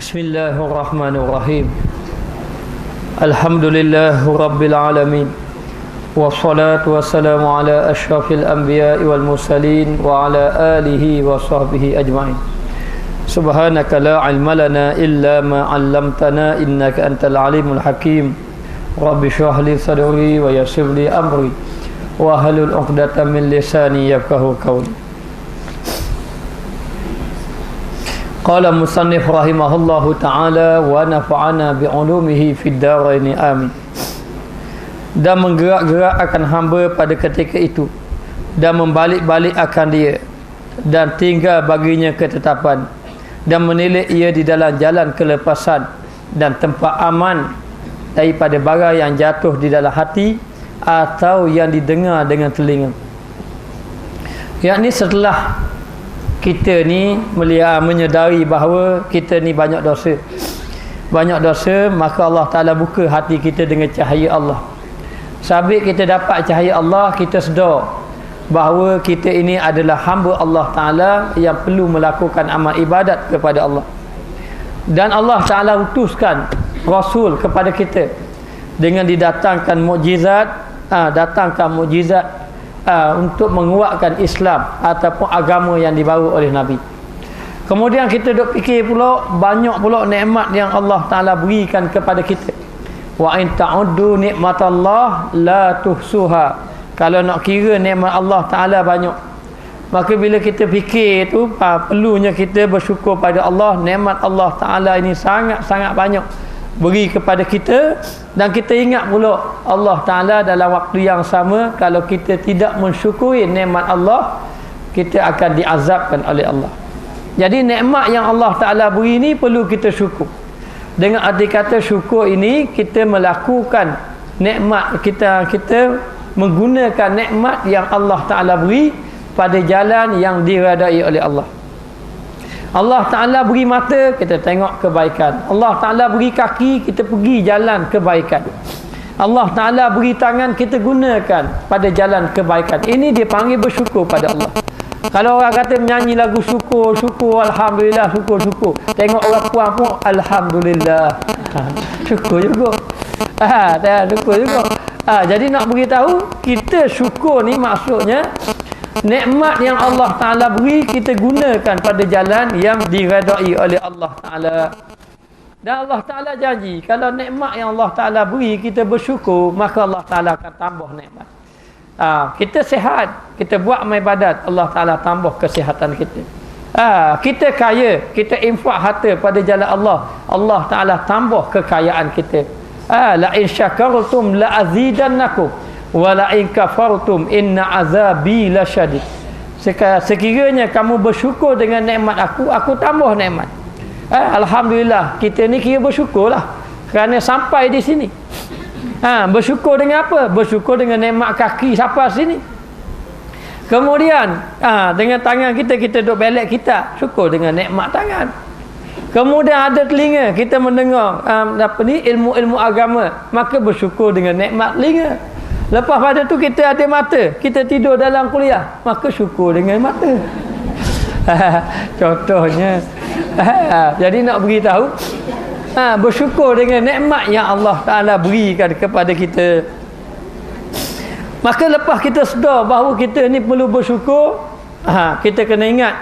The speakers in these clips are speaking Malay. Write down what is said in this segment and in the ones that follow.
Bismillahirrahmanirrahim. Alhamdulillah Rabbil Alamin. Wassalatu wassalamu ala ashrafil anbiya'i wal mursalin wa ala alihi wa sahbihi ajma'in. Subhanaka la ilma lana illa ma 'allamtana innaka antal alimul hakim. Rabbi shrah li sadri wa yassir li amri wa hlul 'uqdatam min lisani yafqahu qawli. Qala musannif rahimahullahu ta'ala wa nafa'ana bi'ulumihi fid darain amin. Dan menggerak-gerak akan hamba pada ketika itu, dan membalik-balik akan dia, dan tinggal baginya ketetapan, dan menilai ia di dalam jalan kelepasan dan tempat aman daripada barang yang jatuh di dalam hati atau yang didengar dengan telinga. Yakni setelah kita ni menyedari bahawa kita ni banyak dosa, maka Allah Ta'ala buka hati kita dengan cahaya Allah. Sabit kita dapat cahaya Allah, kita sedar bahawa kita ini adalah hamba Allah Ta'ala yang perlu melakukan amal ibadat kepada Allah. Dan Allah Ta'ala utuskan Rasul kepada kita dengan didatangkan mukjizat, untuk menguatkan Islam ataupun agama yang dibawa oleh Nabi. Kemudian kita duk fikir pula banyak pula nikmat yang Allah Ta'ala berikan kepada kita. Wa in ta'uddu nikmatallah la tuhsuha. Kalau nak kira nikmat Allah Ta'ala banyak, maka bila kita fikir tu perlunya kita bersyukur pada Allah. Nikmat Allah Ta'ala ini sangat-sangat banyak beri kepada kita. Dan kita ingat pula Allah Ta'ala dalam waktu yang sama, kalau kita tidak mensyukuri nikmat Allah, kita akan diazabkan oleh Allah. Jadi nikmat yang Allah Ta'ala beri ini perlu kita syukur. Dengan arti kata syukur ini, kita melakukan nikmat, kita menggunakan nikmat yang Allah Ta'ala beri pada jalan yang diredai oleh Allah. Allah Ta'ala beri mata, kita tengok kebaikan. Allah Ta'ala beri kaki, kita pergi jalan kebaikan. Allah Ta'ala beri tangan, kita gunakan pada jalan kebaikan. Ini dia panggil bersyukur pada Allah. Kalau orang kata menyanyi lagu syukur, alhamdulillah, syukur. Tengok orang puan pun alhamdulillah. Syukur juga. Syukur juga. Jadi nak beritahu, kita syukur ni maksudnya nikmat yang Allah Ta'ala beri, kita gunakan pada jalan yang diredai oleh Allah Ta'ala. Dan Allah Ta'ala janji, kalau nikmat yang Allah Ta'ala beri kita bersyukur, maka Allah Ta'ala akan tambah nikmat. Kita sihat, kita buat amal ibadat, Allah Ta'ala tambah kesihatan kita. Kita kaya, kita infak harta pada jalan Allah, Allah Ta'ala tambah kekayaan kita. La in syakartum la azidannakum wala in kafartum inna azabi lasyadid. Sekiranya kamu bersyukur dengan nikmat aku tambah nikmat. Alhamdulillah, kita ni kira bersyukurlah kerana sampai di sini. Bersyukur dengan apa? Bersyukur dengan nikmat kaki sampai sini. Kemudian dengan tangan kita duk belek kita, syukur dengan nikmat tangan. Kemudian ada telinga, kita mendengar ilmu-ilmu agama, maka bersyukur dengan nikmat telinga. Lepas pada tu kita ada mata, kita tidur dalam kuliah, maka syukur dengan mata. Contohnya. Jadi nak beritahu, bersyukur dengan nikmat yang Allah Ta'ala berikan kepada kita. Maka lepas kita sedar bahawa kita ni perlu bersyukur, kita kena ingat,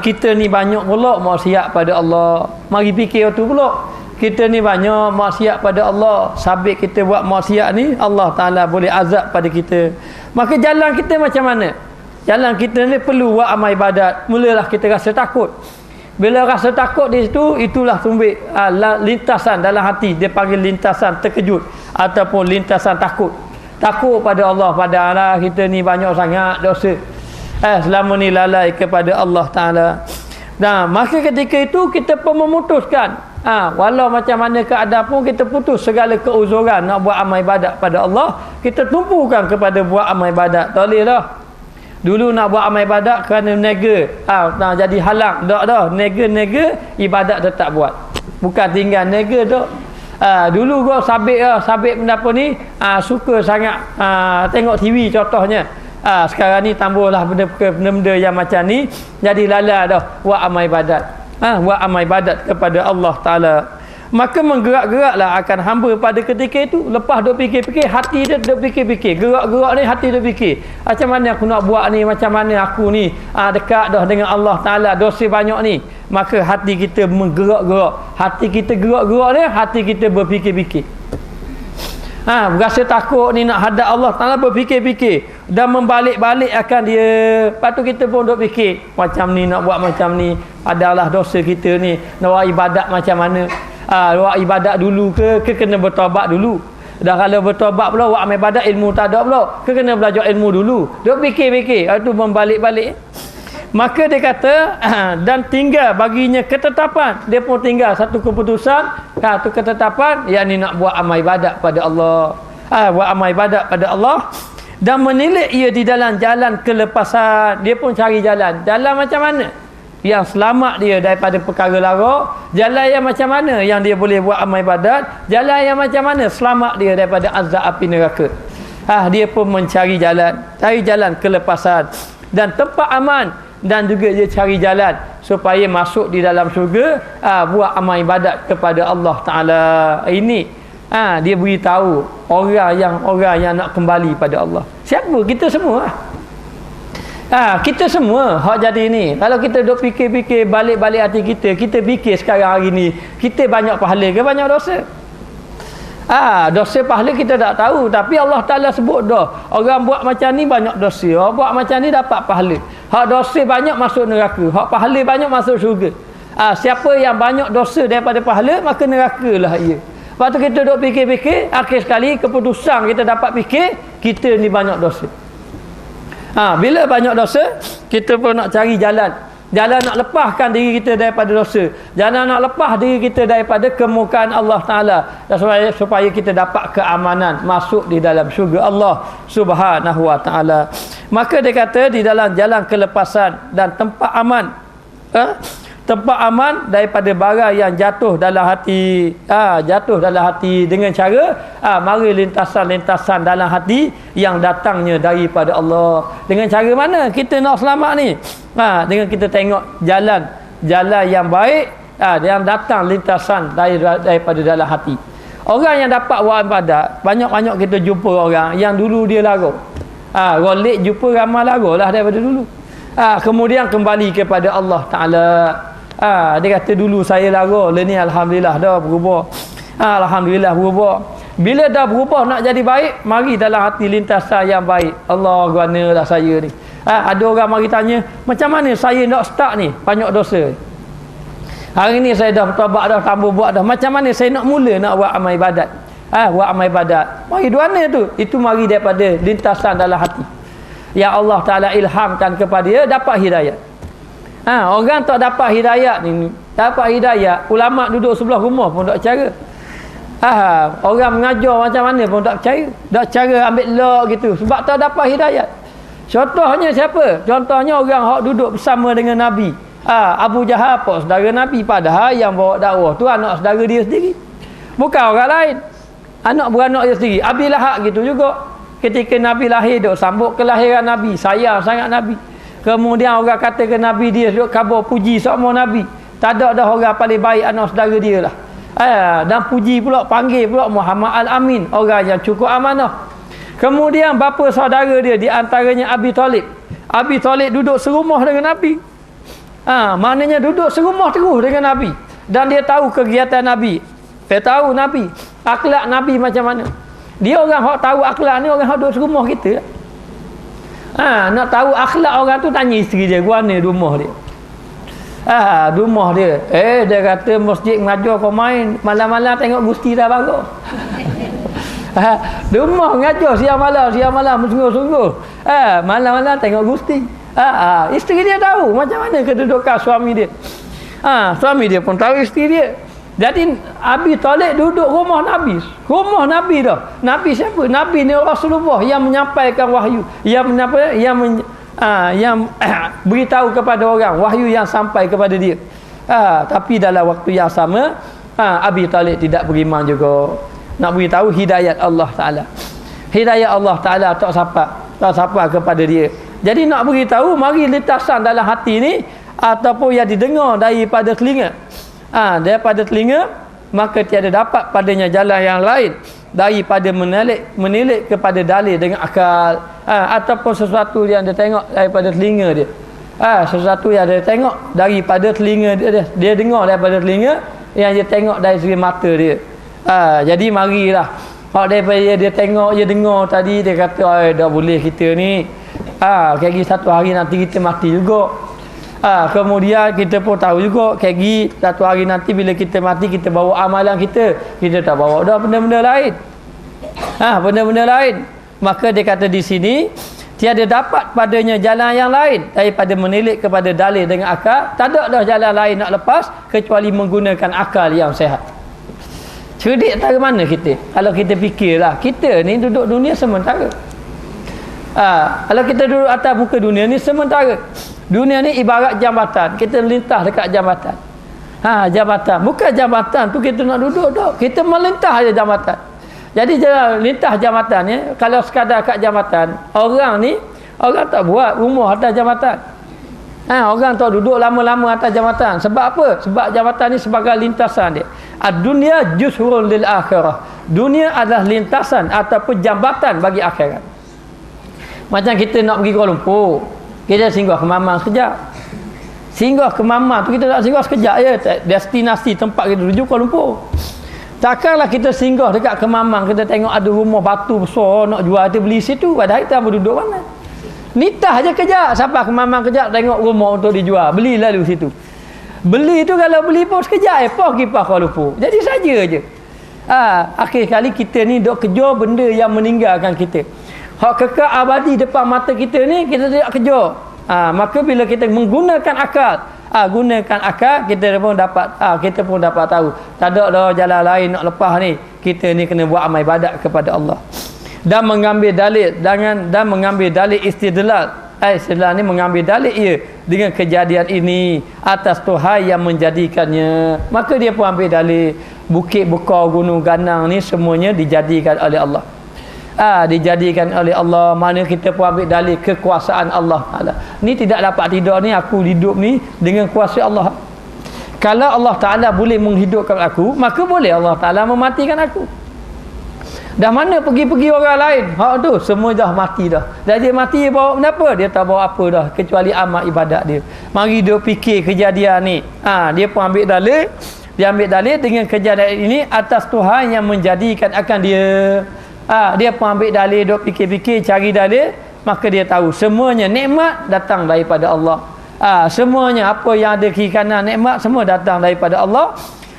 kita ni banyak pula maksiat pada Allah. Mari fikir tu pula. Kita ni banyak maksiat pada Allah. Sabit kita buat maksiat ni, Allah Ta'ala boleh azab pada kita. Maka jalan kita macam mana? Jalan kita ni perlu buat amal ibadat. Mulalah kita rasa takut. Bila rasa takut di situ, itulah tumbik lintasan dalam hati. Dia panggil lintasan terkejut ataupun lintasan takut. Takut pada Allah, pada Allah kita ni banyak sangat dosa. Selama ni lalai kepada Allah Ta'ala. Nah, maka ketika itu kita pun memutuskan, walau macam mana keadaan pun kita putus segala keuzuran nak buat amal ibadat pada Allah, kita tumpukan kepada buat amal ibadat. Tak boleh lah dulu nak buat amal ibadat kerana nega, nak jadi halang. Tak dah, nega ibadat tetap buat, bukan tinggal nega dah. Dulu gua sabit benda apa ni, suka sangat tengok TV contohnya. Sekarang ni tambahlah benda-benda yang macam ni, jadi lala dah buat amal ibadat. buat amal ibadat kepada Allah Ta'ala. Maka menggerak-geraklah akan hamba pada ketika itu. Lepas duk fikir-fikir, hati dia duk fikir-fikir. Gerak-gerak ni hati duk fikir. Macam mana aku nak buat ni, macam mana aku ni dekat dah dengan Allah Ta'ala, dosa banyak ni. Maka hati kita menggerak-gerak. Hati kita gerak-gerak ni, hati kita berfikir-fikir. Berasa takut ni nak hadap Allah Ta'ala, berfikir-fikir. Dan membalik-balik akan dia. Lepas tu kita pun duk fikir. Macam ni nak buat macam ni. Adalah dosa kita ni. Nak buat ibadat macam mana. Buat ibadat dulu ke kena bertaubat dulu. Dah kalau bertaubat pula buat amal ibadat, ilmu tak ada pula, ke kena belajar ilmu dulu. Duk fikir-fikir, itu membalik-balik. Maka dia kata dan tinggal baginya ketetapan. Dia pun tinggal satu keputusan, satu ketetapan, yakni nak buat amal ibadat pada Allah. Buat amal ibadat pada Allah dan menilai ia di dalam jalan kelepasan. Dia pun cari jalan macam mana yang selamat dia daripada perkara lara, jalan yang macam mana yang dia boleh buat amal ibadat, jalan yang macam mana selamat dia daripada azab api neraka. Dia pun mencari jalan kelepasan dan tempat aman, dan juga dia cari jalan supaya masuk di dalam syurga, buat amal ibadat kepada Allah Ta'ala. Ini dia beritahu orang yang nak kembali pada Allah. Siapa? Kita semua. Kita semua hak jadi ni. Kalau kita duk fikir-fikir balik-balik hati kita, kita fikir sekarang hari ni kita banyak pahala ke banyak dosa? Dosa pahala kita tak tahu, tapi Allah Ta'ala sebut dah, orang buat macam ni banyak dosa, orang buat macam ni dapat pahala. Hak dosa banyak masuk neraka, hak pahala banyak masuk syurga. Siapa yang banyak dosa daripada pahala, maka nerakalah ia. Lepas tu kita duk fikir-fikir, akhir sekali keputusan kita dapat fikir kita ni banyak dosa. Bila banyak dosa, kita pun nak cari jalan nak lepaskan diri kita daripada dosa, jalan nak lepas diri kita daripada kemurkaan Allah Ta'ala, supaya kita dapat keamanan masuk di dalam syurga Allah Subhanahu Wa Ta'ala. Maka dia kata di dalam jalan kelepasan dan tempat aman, tempat aman daripada barang yang jatuh dalam hati, dengan cara mari lintasan-lintasan dalam hati yang datangnya daripada Allah. Dengan cara mana kita nak selamat ni? Dengan kita tengok jalan yang baik, yang datang lintasan daripada dalam hati. Orang yang dapat buat ibadat, banyak-banyak kita jumpa orang yang dulu dia lara. Golek jumpa ramai lara lah daripada dulu. Kemudian kembali kepada Allah Ta'ala. Dia kata dulu saya lara, ni alhamdulillah dah berubah. Alhamdulillah berubah. Bila dah berubah nak jadi baik, mari dalam hati lintasan yang baik. Allah, guanalah saya ni. Ada orang mari tanya, macam mana saya nak start ni? Banyak dosa. Hari ni saya dah bertaubat dah, tambah buat dah. Macam mana saya nak mula nak buat amal ibadat? Buat amal ibadat. Mari di mana tu? Itu mari daripada lintasan dalam hati. Ya Allah Ta'ala ilhamkan kepada dia dapat hidayah. Orang tak dapat hidayah ni, dapat hidayah, ulama duduk sebelah rumah pun tak cara. Orang mengajar macam mana pun tak percaya, tak cara ambil law gitu, sebab tak dapat hidayah. Contohnya siapa? Contohnya orang hak duduk bersama dengan Nabi. Abu Jahal apa saudara Nabi, padahal yang bawa dakwah tu anak saudara dia sendiri, bukan orang lain, anak beranak dia sendiri. Abi Lahab gitu juga. Ketika Nabi lahir duk sambut kelahiran Nabi, sayang sangat Nabi. Kemudian orang kata ke Nabi dia duk khabar puji semua Nabi. Tak ada dah orang paling baik anak saudara dia lah. Dan puji pula, panggil pula Muhammad Al-Amin, orang yang cukup amanah. Kemudian bapa saudara dia di antaranya Abi Talib. Abi Talib duduk serumah dengan Nabi. Maknanya duduk serumah terus dengan Nabi. Dan dia tahu kegiatan Nabi. Dia tahu Nabi, akhlak Nabi macam mana. Dia orang hak tahu akhlak ni, orang hak duduk serumah kita. Nak tahu akhlak orang tu, tanya isteri dia, guana rumah dia. Rumah dia. Dia kata masjid mengajar kau main, malam-malam tengok gusti dah bagus. Rumah mengajar siang malam sungguh-sungguh. Malam-malam tengok gusti. Isteri dia tahu macam mana kedudukan suami dia. Suami dia pun tahu isteri dia. Jadi Abi Talib duduk rumah Nabi. Rumah Nabi dah. Nabi siapa? Nabi ni Rasulullah yang menyampaikan wahyu, yang beritahu kepada orang wahyu yang sampai kepada dia. Tapi dalam waktu yang sama, Abi Talib tidak beriman juga. Nak beritahu hidayat Allah Ta'ala. Hidayat Allah Ta'ala tak sampai kepada dia. Jadi nak beritahu, mari lintasan dalam hati ni ataupun yang didengar daripada telinga, daripada telinga, maka tiada dapat padanya jalan yang lain daripada menilik kepada dalil dengan akal, ataupun sesuatu yang dia tengok daripada telinga dia, sesuatu yang dia tengok daripada telinga dia dengar daripada telinga, yang dia tengok dari segi mata dia. Jadi marilah daripada dia tengok, dia dengar tadi, dia kata dah boleh kita ni kaki satu hari nanti kita mati juga. Kemudian kita pun tahu juga kaki satu hari nanti bila kita mati, kita bawa amalan kita tak bawa dah benda-benda lain, benda-benda lain. Maka dia kata di sini tiada dapat padanya jalan yang lain daripada menilik kepada dalil dengan akal. Tak ada dah jalan lain nak lepas kecuali menggunakan akal yang sehat. Cerdik dari mana kita? Kalau kita fikirlah, kita ni duduk dunia sementara. Kalau kita duduk atas muka dunia ni sementara. Dunia ni ibarat jambatan, kita melintas dekat jambatan. Jambatan, bukan jambatan tu kita nak duduk dah, kita melintas aja jambatan. Jadi jalan lintas jambatan ni, kalau sekadar kat jambatan, orang tak buat rumah atas jambatan. Orang tak duduk lama-lama atas jambatan. Sebab apa? Sebab jambatan ni sebagai lintasan dia. Dunia jusrun lil akhirah. Dunia adalah lintasan ataupun jambatan bagi akhirat. Macam kita nak pergi Kuala Lumpur, kita singgah ke Mamang sekejap. Singgah ke Mamang tu kita nak singgah sekejap je, destinasi tempat kita tuju Kuala Lumpur. Takkanlah kita singgah dekat ke Mamang, kita tengok ada rumah batu besar nak jual, kita beli situ, padahal kita duduk mana. Nitah je kejap, sampai ke Mamang kejap tengok rumah untuk dijual, beli lalu situ. Beli tu kalau beli pun sekejap pergi Kuala Lumpur. Jadi saja je. Akhir kali kita ni dok kejar benda yang meninggalkan kita. Hak kekal abadi depan mata kita ni kita tidak kejar. Maka bila kita menggunakan akal, kita pun dapat tahu tak ada dah jalan lain nak lepas ni. Kita ni kena buat amal ibadat kepada Allah dan mengambil dalil istidlal. Istidlal ni mengambil dalil dengan kejadian ini atas Tuhan yang menjadikannya. Maka dia pun ambil dalil bukit bekar gunung ganang ni semuanya dijadikan oleh Allah. Dijadikan oleh Allah. Mana kita pun ambil dalil kekuasaan Allah Ta'ala. Ni tidak dapat tidur ni, aku hidup ni dengan kuasa Allah. Kalau Allah Ta'ala boleh menghidupkan aku, maka boleh Allah Ta'ala mematikan aku. Dah mana pergi-pergi orang lain, tu semua dah mati dah. Dan dia mati, dia bawa kenapa? Dia tak bawa apa dah kecuali amal ibadat dia. Mari dia fikir kejadian ni. Dia pun ambil dalil. Dia ambil dalil dengan kejadian ini atas Tuhan yang menjadikan akan dia. Dia pun ambil dalil, duk fikir-fikir, cari dalil, maka dia tahu semuanya nikmat datang daripada Allah. Semuanya apa yang ada kiri kanan nikmat semua datang daripada Allah,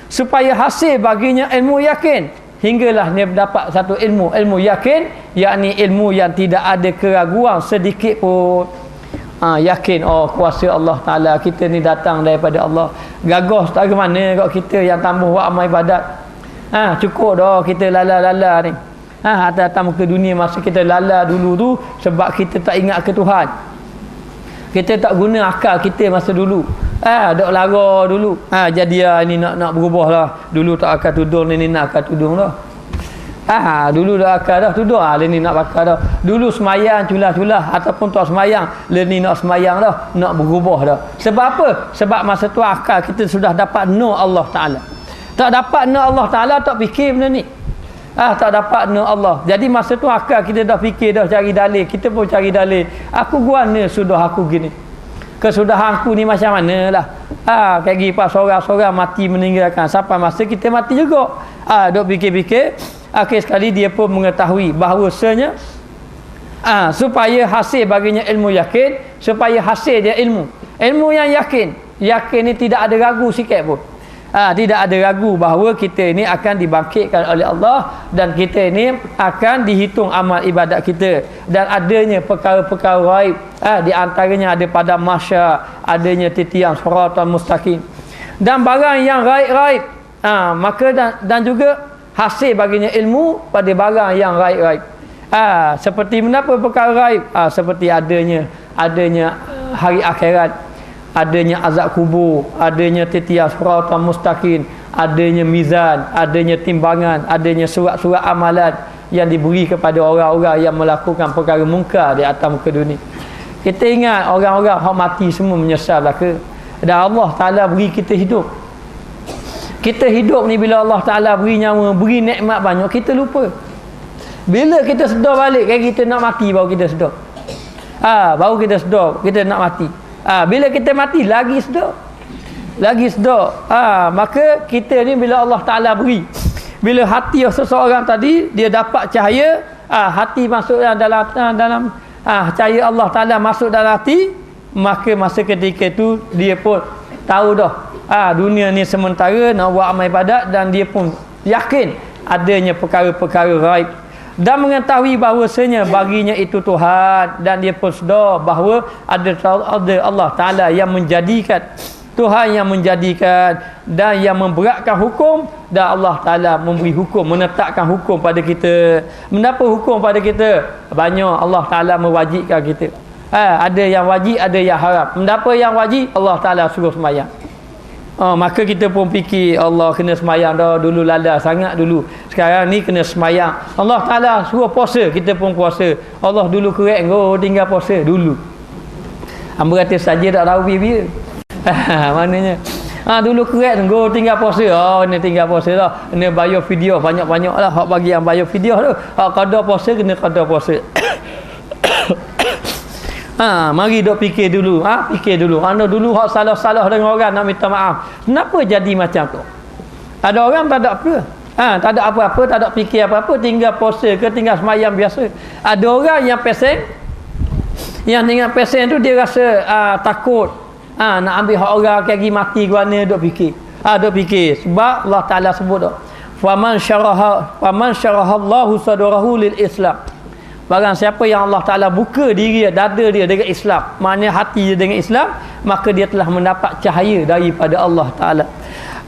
supaya hasil baginya ilmu yakin, hinggalah dia dapat satu ilmu yakin, yakni ilmu yang tidak ada keraguan sedikit pun. Yakin kuasa Allah Ta'ala, kita ni datang daripada Allah. Gagah tak ke mana kat kita yang tambah buat amal ibadat. Cukup dah kita lala-lala ni. Atas muka dunia masa kita lala dulu tu sebab kita tak ingat ke Tuhan. Kita tak guna akal kita masa dulu. Dok lara dulu. Jadi ini nak berubah lah. Dulu tak akal tudung, ni nak akal tudung dah. Dulu dah akal dah tudung, ni nak bakal dah. Dulu semayang culah-culah ataupun tak semayang, ni nak semayang dah, nak berubah dah. Sebab apa? Sebab masa tu akal kita sudah dapat nur Allah Ta'ala. Tak dapat nur Allah Ta'ala, tak fikir benda ni. Tak dapat nur Allah. Jadi masa tu akal kita dah fikir, dah cari dalil. Kita pun cari dalil. Aku guana sudah aku gini. Kesudahan aku ni macam mana lah. Kayak gini pas sorang-sorang mati meninggalkan. Sampai masa kita mati juga. Duk fikir-fikir. Akhir sekali dia pun mengetahui bahawasanya supaya hasil baginya ilmu yakin, supaya hasil dia ilmu yang yakin ni tidak ada ragu sikit pun. Tidak ada ragu bahawa kita ini akan dibangkitkan oleh Allah dan kita ini akan dihitung amal ibadat kita, dan adanya perkara-perkara ghaib, di antaranya ada pada mahsyar, adanya titian siratal mustaqim dan barang yang ghaib-ghaib. Maka dan juga hasil baginya ilmu pada barang yang ghaib-ghaib. Seperti menapa perkara ghaib? Seperti adanya hari akhirat, adanya azab kubur, adanya titian siratal mustaqim, adanya mizan, adanya timbangan, adanya surat-surat amalan yang diberi kepada orang-orang yang melakukan perkara mungkar di atas muka dunia. Kita ingat orang-orang hak mati semua menyesal lah ke? Dan Allah Ta'ala beri kita hidup. Kita hidup ni bila Allah Ta'ala beri nyawa, beri nikmat banyak, kita lupa. Bila kita sedar balik, kan kita nak mati baru kita sedar. Baru kita sedar kita nak mati. Bila kita mati lagi sedar. Lagi sedar. Maka kita ni bila Allah Ta'ala beri, bila hati seseorang tadi dia dapat cahaya, hati masuk dalam cahaya Allah Ta'ala masuk dalam hati, maka masa ketika itu dia pun tahu dah dunia ni sementara, nak buat amal ibadat, dan dia pun yakin adanya perkara-perkara gaib dan mengetahui bahawasanya baginya itu Tuhan, dan dia pun sedar bahawa ada Allah Ta'ala yang menjadikan, Tuhan yang menjadikan dan yang memberatkan hukum, dan Allah Ta'ala memberi hukum, menetapkan hukum pada kita. Mendapat hukum pada kita banyak. Allah Ta'ala mewajibkan kita. Ada yang wajib, ada yang haram. Mendapat yang wajib, Allah Ta'ala suruh sembahyang. Maka kita pun fikir, Allah kena sembahyang dah, dulu lala sangat dulu, sekarang ni kena sembahyang. Allah Ta'ala suruh puasa, kita pun puasa. Allah dulu kerek kau tinggal puasa dulu. Hamba kata saja tak tahu biar maknanya dulu kerek kau tinggal puasa. Ni tinggal puasa lah, kena bayar video banyak-banyak lah. Hak bagi yang bayar video tu, hak qada puasa kena qada puasa. Mari dok fikir dulu. Fikir dulu. Anda dulu hak salah-salah dengan orang nak minta maaf. Kenapa jadi macam tu? Ada orang tak ada apa. Tak ada apa-apa, tak ada fikir apa-apa, tinggal puasa ke tinggal sembahyang biasa. Ada orang yang pesen, yang dengan pesen tu dia rasa takut. Nak ambil hak orang lagi mati ke mana, dok fikir. Dok fikir sebab Allah Taala sebut dak. Faman syaraha Allahu sadrahu lil Islam. Barang siapa yang Allah Ta'ala buka diri dada dia dengan Islam, maknanya hati dia dengan Islam, maka dia telah mendapat cahaya daripada Allah Ta'ala.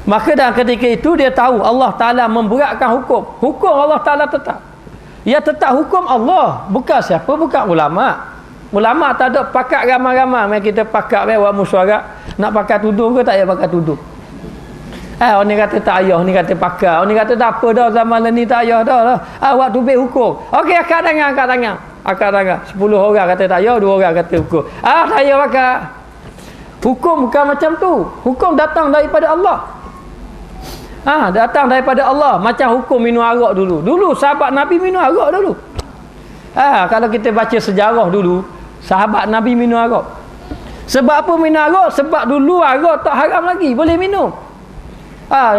Maka dalam ketika itu dia tahu Allah Ta'ala memberatkan hukum. Hukum Allah Ta'ala tetap. Ya tetap hukum Allah. Bukan siapa, bukan ulama'. Ulama' tak ada pakat ramai-ramai. Mereka kita pakat buat musyawarah. Nak pakai tudung ke tak payah pakai tudung. Orang ni kata tak payah, ni kata pakai. Orang ni kata tak apa dah, zaman ni tak payah dah lah. Waktu tubik hukum. Okey, akad tangan. Akad tangan. 10 orang kata tak payah, 2 orang kata hukum. Tak payah pakai. Hukum bukan macam tu. Hukum datang daripada Allah. Datang daripada Allah. Macam hukum minum arak dulu. Dulu sahabat Nabi minum arak dulu. Kalau kita baca sejarah dulu, sahabat Nabi minum arak. Sebab apa minum arak? Sebab dulu arak tak haram lagi, boleh minum.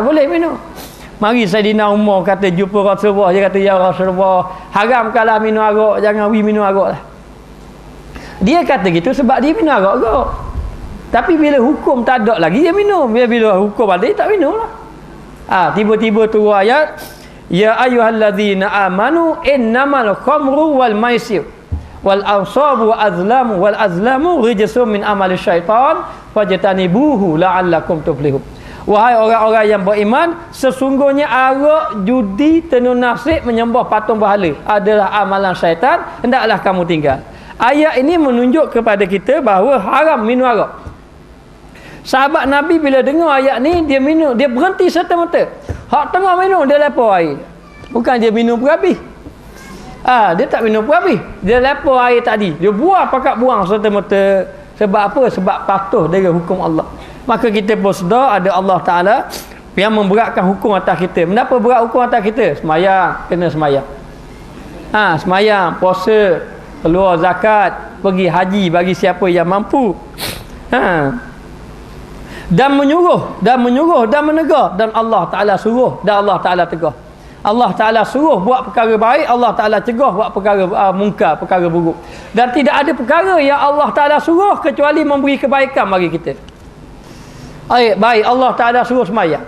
Boleh minum. Mari Saidina Umar kata jumpa Rasulullah, dia kata ya Rasulullah, haramkanlah minum arak, jangan minum arak lah. Dia kata gitu sebab dia minum arak. Tapi bila hukum tak ada lagi dia minum. Bila hukum ada dia tak minum lah. Tiba-tiba turun ayat, ya ayyuhallazina amanu innamal khamru wal maisir wal ansabu wal azlamu rijsun min amali syaitan fajtanibuhu la'allakum tuflihun. Wahai orang-orang yang beriman, sesungguhnya arak, judi, tenun nasib, menyembah patung berhala adalah amalan syaitan, hendaklah kamu tinggal. Ayat ini menunjuk kepada kita bahawa haram minum arak. Sahabat Nabi bila dengar ayat ni, dia minum, dia berhenti serta-merta. Hak tengah minum, dia lepar air. Bukan dia minum berhabis. Dia tak minum berhabis. Dia lepar air tadi. Dia buang, pakat buang serta-merta. Sebab apa? Sebab patuh dengan hukum Allah. Maka kita pun sedar ada Allah Ta'ala yang memberatkan hukum atas kita. Kenapa berat hukum atas kita? Semayang, kena semayang. Semayang, puasa, keluar zakat, pergi haji bagi siapa yang mampu. Dan menyuruh, dan menegur. Dan Allah Ta'ala suruh, dan Allah Ta'ala tegur. Allah Ta'ala suruh buat perkara baik, Allah Ta'ala cegah buat perkara mungkar, perkara buruk. Dan tidak ada perkara yang Allah Ta'ala suruh kecuali memberi kebaikan bagi kita. Baik, Allah Ta'ala suruh semayang.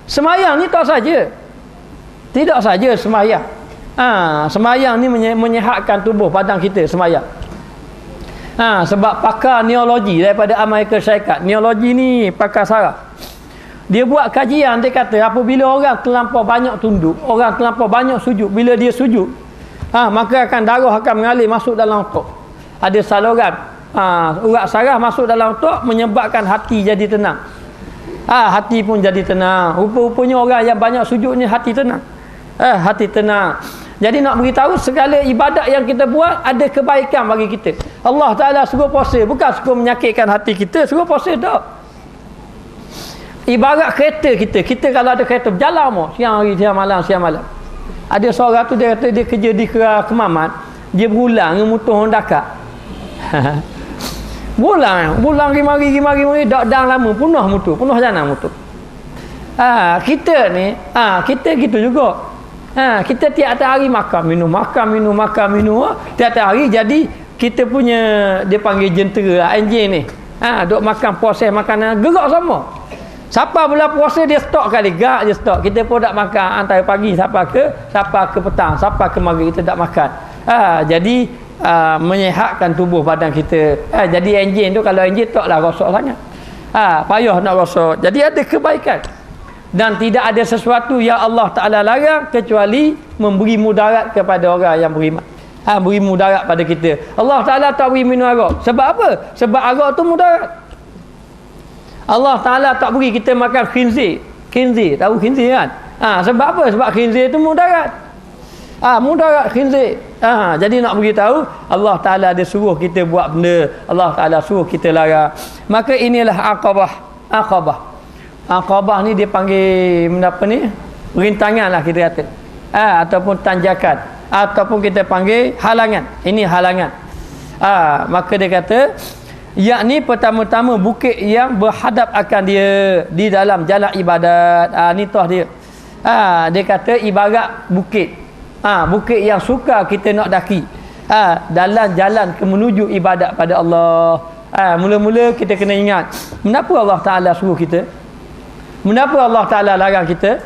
Semayang ni tak saja. Tidak saja semayang. Semayang ni menyehatkan tubuh badan kita, semayang. Sebab pakar neurologi daripada Amerika Syarikat, neurologi ni pakar saraf, dia buat kajian, dia kata apabila orang terlampau banyak tunduk, orang terlampau banyak sujud, bila dia sujud, maka darah akan mengalir masuk dalam otak. Ada saluran urat saraf masuk dalam otak, menyebabkan hati jadi tenang. Hati pun jadi tenang. Rupa-rupanya orang yang banyak sujud ni hati tenang. Hati tenang. Jadi nak beritahu segala ibadat yang kita buat ada kebaikan bagi kita. Allah Ta'ala suruh puasa, bukan suruh menyakitkan hati kita, suruh puasa tak. Ibarat kereta kita kalau ada kereta berjalan mau siang hari siang malam. Ada seorang tu dia kata dia kerja di Kemaman, dia berulang dengan motor Honda Kart. Bulang gimari dak lama punah motor, punah jalan motor. Kita ni, kita gitu juga. Kita tiap-tiap hari makan minum. Tiap-tiap hari jadi kita punya dia panggil jentera enjin ni. Duk makan proses makanan gerak sama. Siapa pula puasa dia stok kali gak je stok. Kita pun tak makan antara pagi siapa ke petang, siapa ke maghrib kita tak makan. Jadi menyehatkan tubuh badan kita. Jadi enjin tu kalau enjin taklah rosak sangat. Payah nak rosak. Jadi ada kebaikan. Dan tidak ada sesuatu yang Allah Ta'ala larang kecuali memberi mudarat kepada orang yang beriman. Beri mudarat pada kita. Allah Ta'ala tak beri minum arak. Sebab apa? Sebab arak tu mudarat. Allah Ta'ala tak beri kita makan khinzir. Tahu khinzir kan? Sebab apa? Sebab khinzir tu mudarat. Mudarat khinzir. Jadi nak beritahu Allah Ta'ala dia suruh kita buat benda, Allah Ta'ala suruh kita larang. Maka inilah Aqabah ni dia panggil apa ni? Rintangan lah kita kata. Ataupun tanjakan, ataupun kita panggil halangan. Ini halangan. Maka dia kata yakni pertama-tama bukit yang berhadap akan dia di dalam jalan ibadat. Ni toh dia. Dia kata ibarat bukit. Bukit yang suka kita nak daki. Dalam jalan ke menuju ibadat pada Allah. Mula-mula kita kena ingat, kenapa Allah Ta'ala suruh kita? Kenapa Allah Ta'ala larang kita?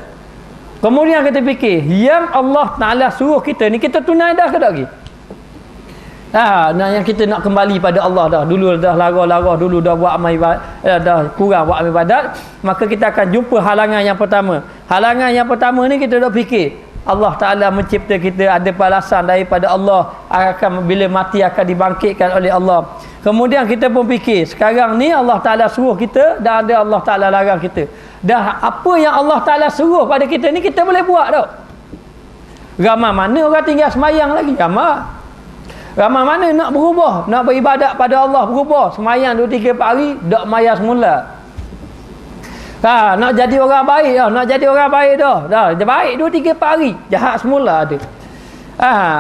Kemudian kita fikir, yang Allah Ta'ala suruh kita ni kita tunai dah ke tak lagi? Yang kita nak kembali pada Allah dah. Dulu dah lara-lara, dulu dah buat amal ibadat, dah kurang buat amal ibadat. Maka kita akan jumpa halangan yang pertama. Halangan yang pertama ni kita dah fikir, Allah Ta'ala mencipta kita, ada balasan daripada Allah, akan bila mati akan dibangkitkan oleh Allah. Kemudian kita pun fikir, sekarang ni Allah Ta'ala suruh kita dan ada Allah Ta'ala larang kita. Dah apa yang Allah Ta'ala suruh pada kita ni kita boleh buat tak? Ramai mana orang tinggal semayang lagi? Ramai mana nak berubah, nak beribadat pada Allah, berubah semayang 2-3 hari dak maya semula. Nak jadi orang baik dah, nak jadi orang baik dah. Baik 2-3 hari, jahat semula ada.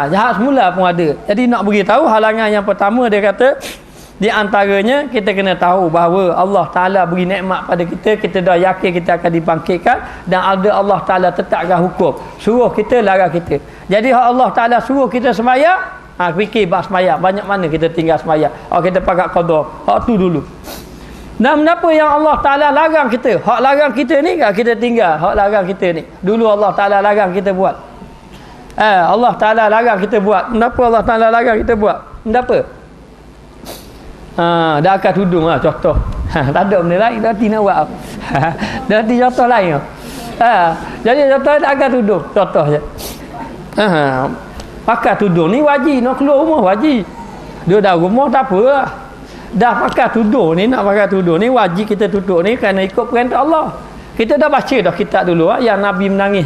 Jahat semula pun ada. Jadi nak beritahu halangan yang pertama dia kata, di antaranya kita kena tahu bahawa Allah Ta'ala beri nikmat pada kita, kita dah yakin kita akan dibangkitkan, dan ada Allah Ta'ala tetapkan hukum, suruh kita, larang kita. Jadi Allah Ta'ala suruh kita sembahyang, fikir bab sembahyang, banyak mana kita tinggal sembahyang. Kita pakai qada, tu dulu. Dan kenapa yang Allah Ta'ala larang kita? Hak larang kita ni kita tinggal, hak larang kita ni dulu Allah Ta'ala larang kita buat. Allah Ta'ala larang kita buat. Kenapa Allah Ta'ala larang kita buat? Kenapa? Dah akan tudung lah contoh. Tak ada benda lain dah nak buat. Dah contoh lain. Jadi contoh dah akan tudung, contoh je. Pakai tudung ni wajib, nak keluar rumah wajib. Dia dah rumah tak apa lah. Dah pakai tudung ni, nak pakai tudung ni wajib kita tutup ni kerana ikut perintah Allah. Kita dah baca dah kitab dulu yang Nabi menangis.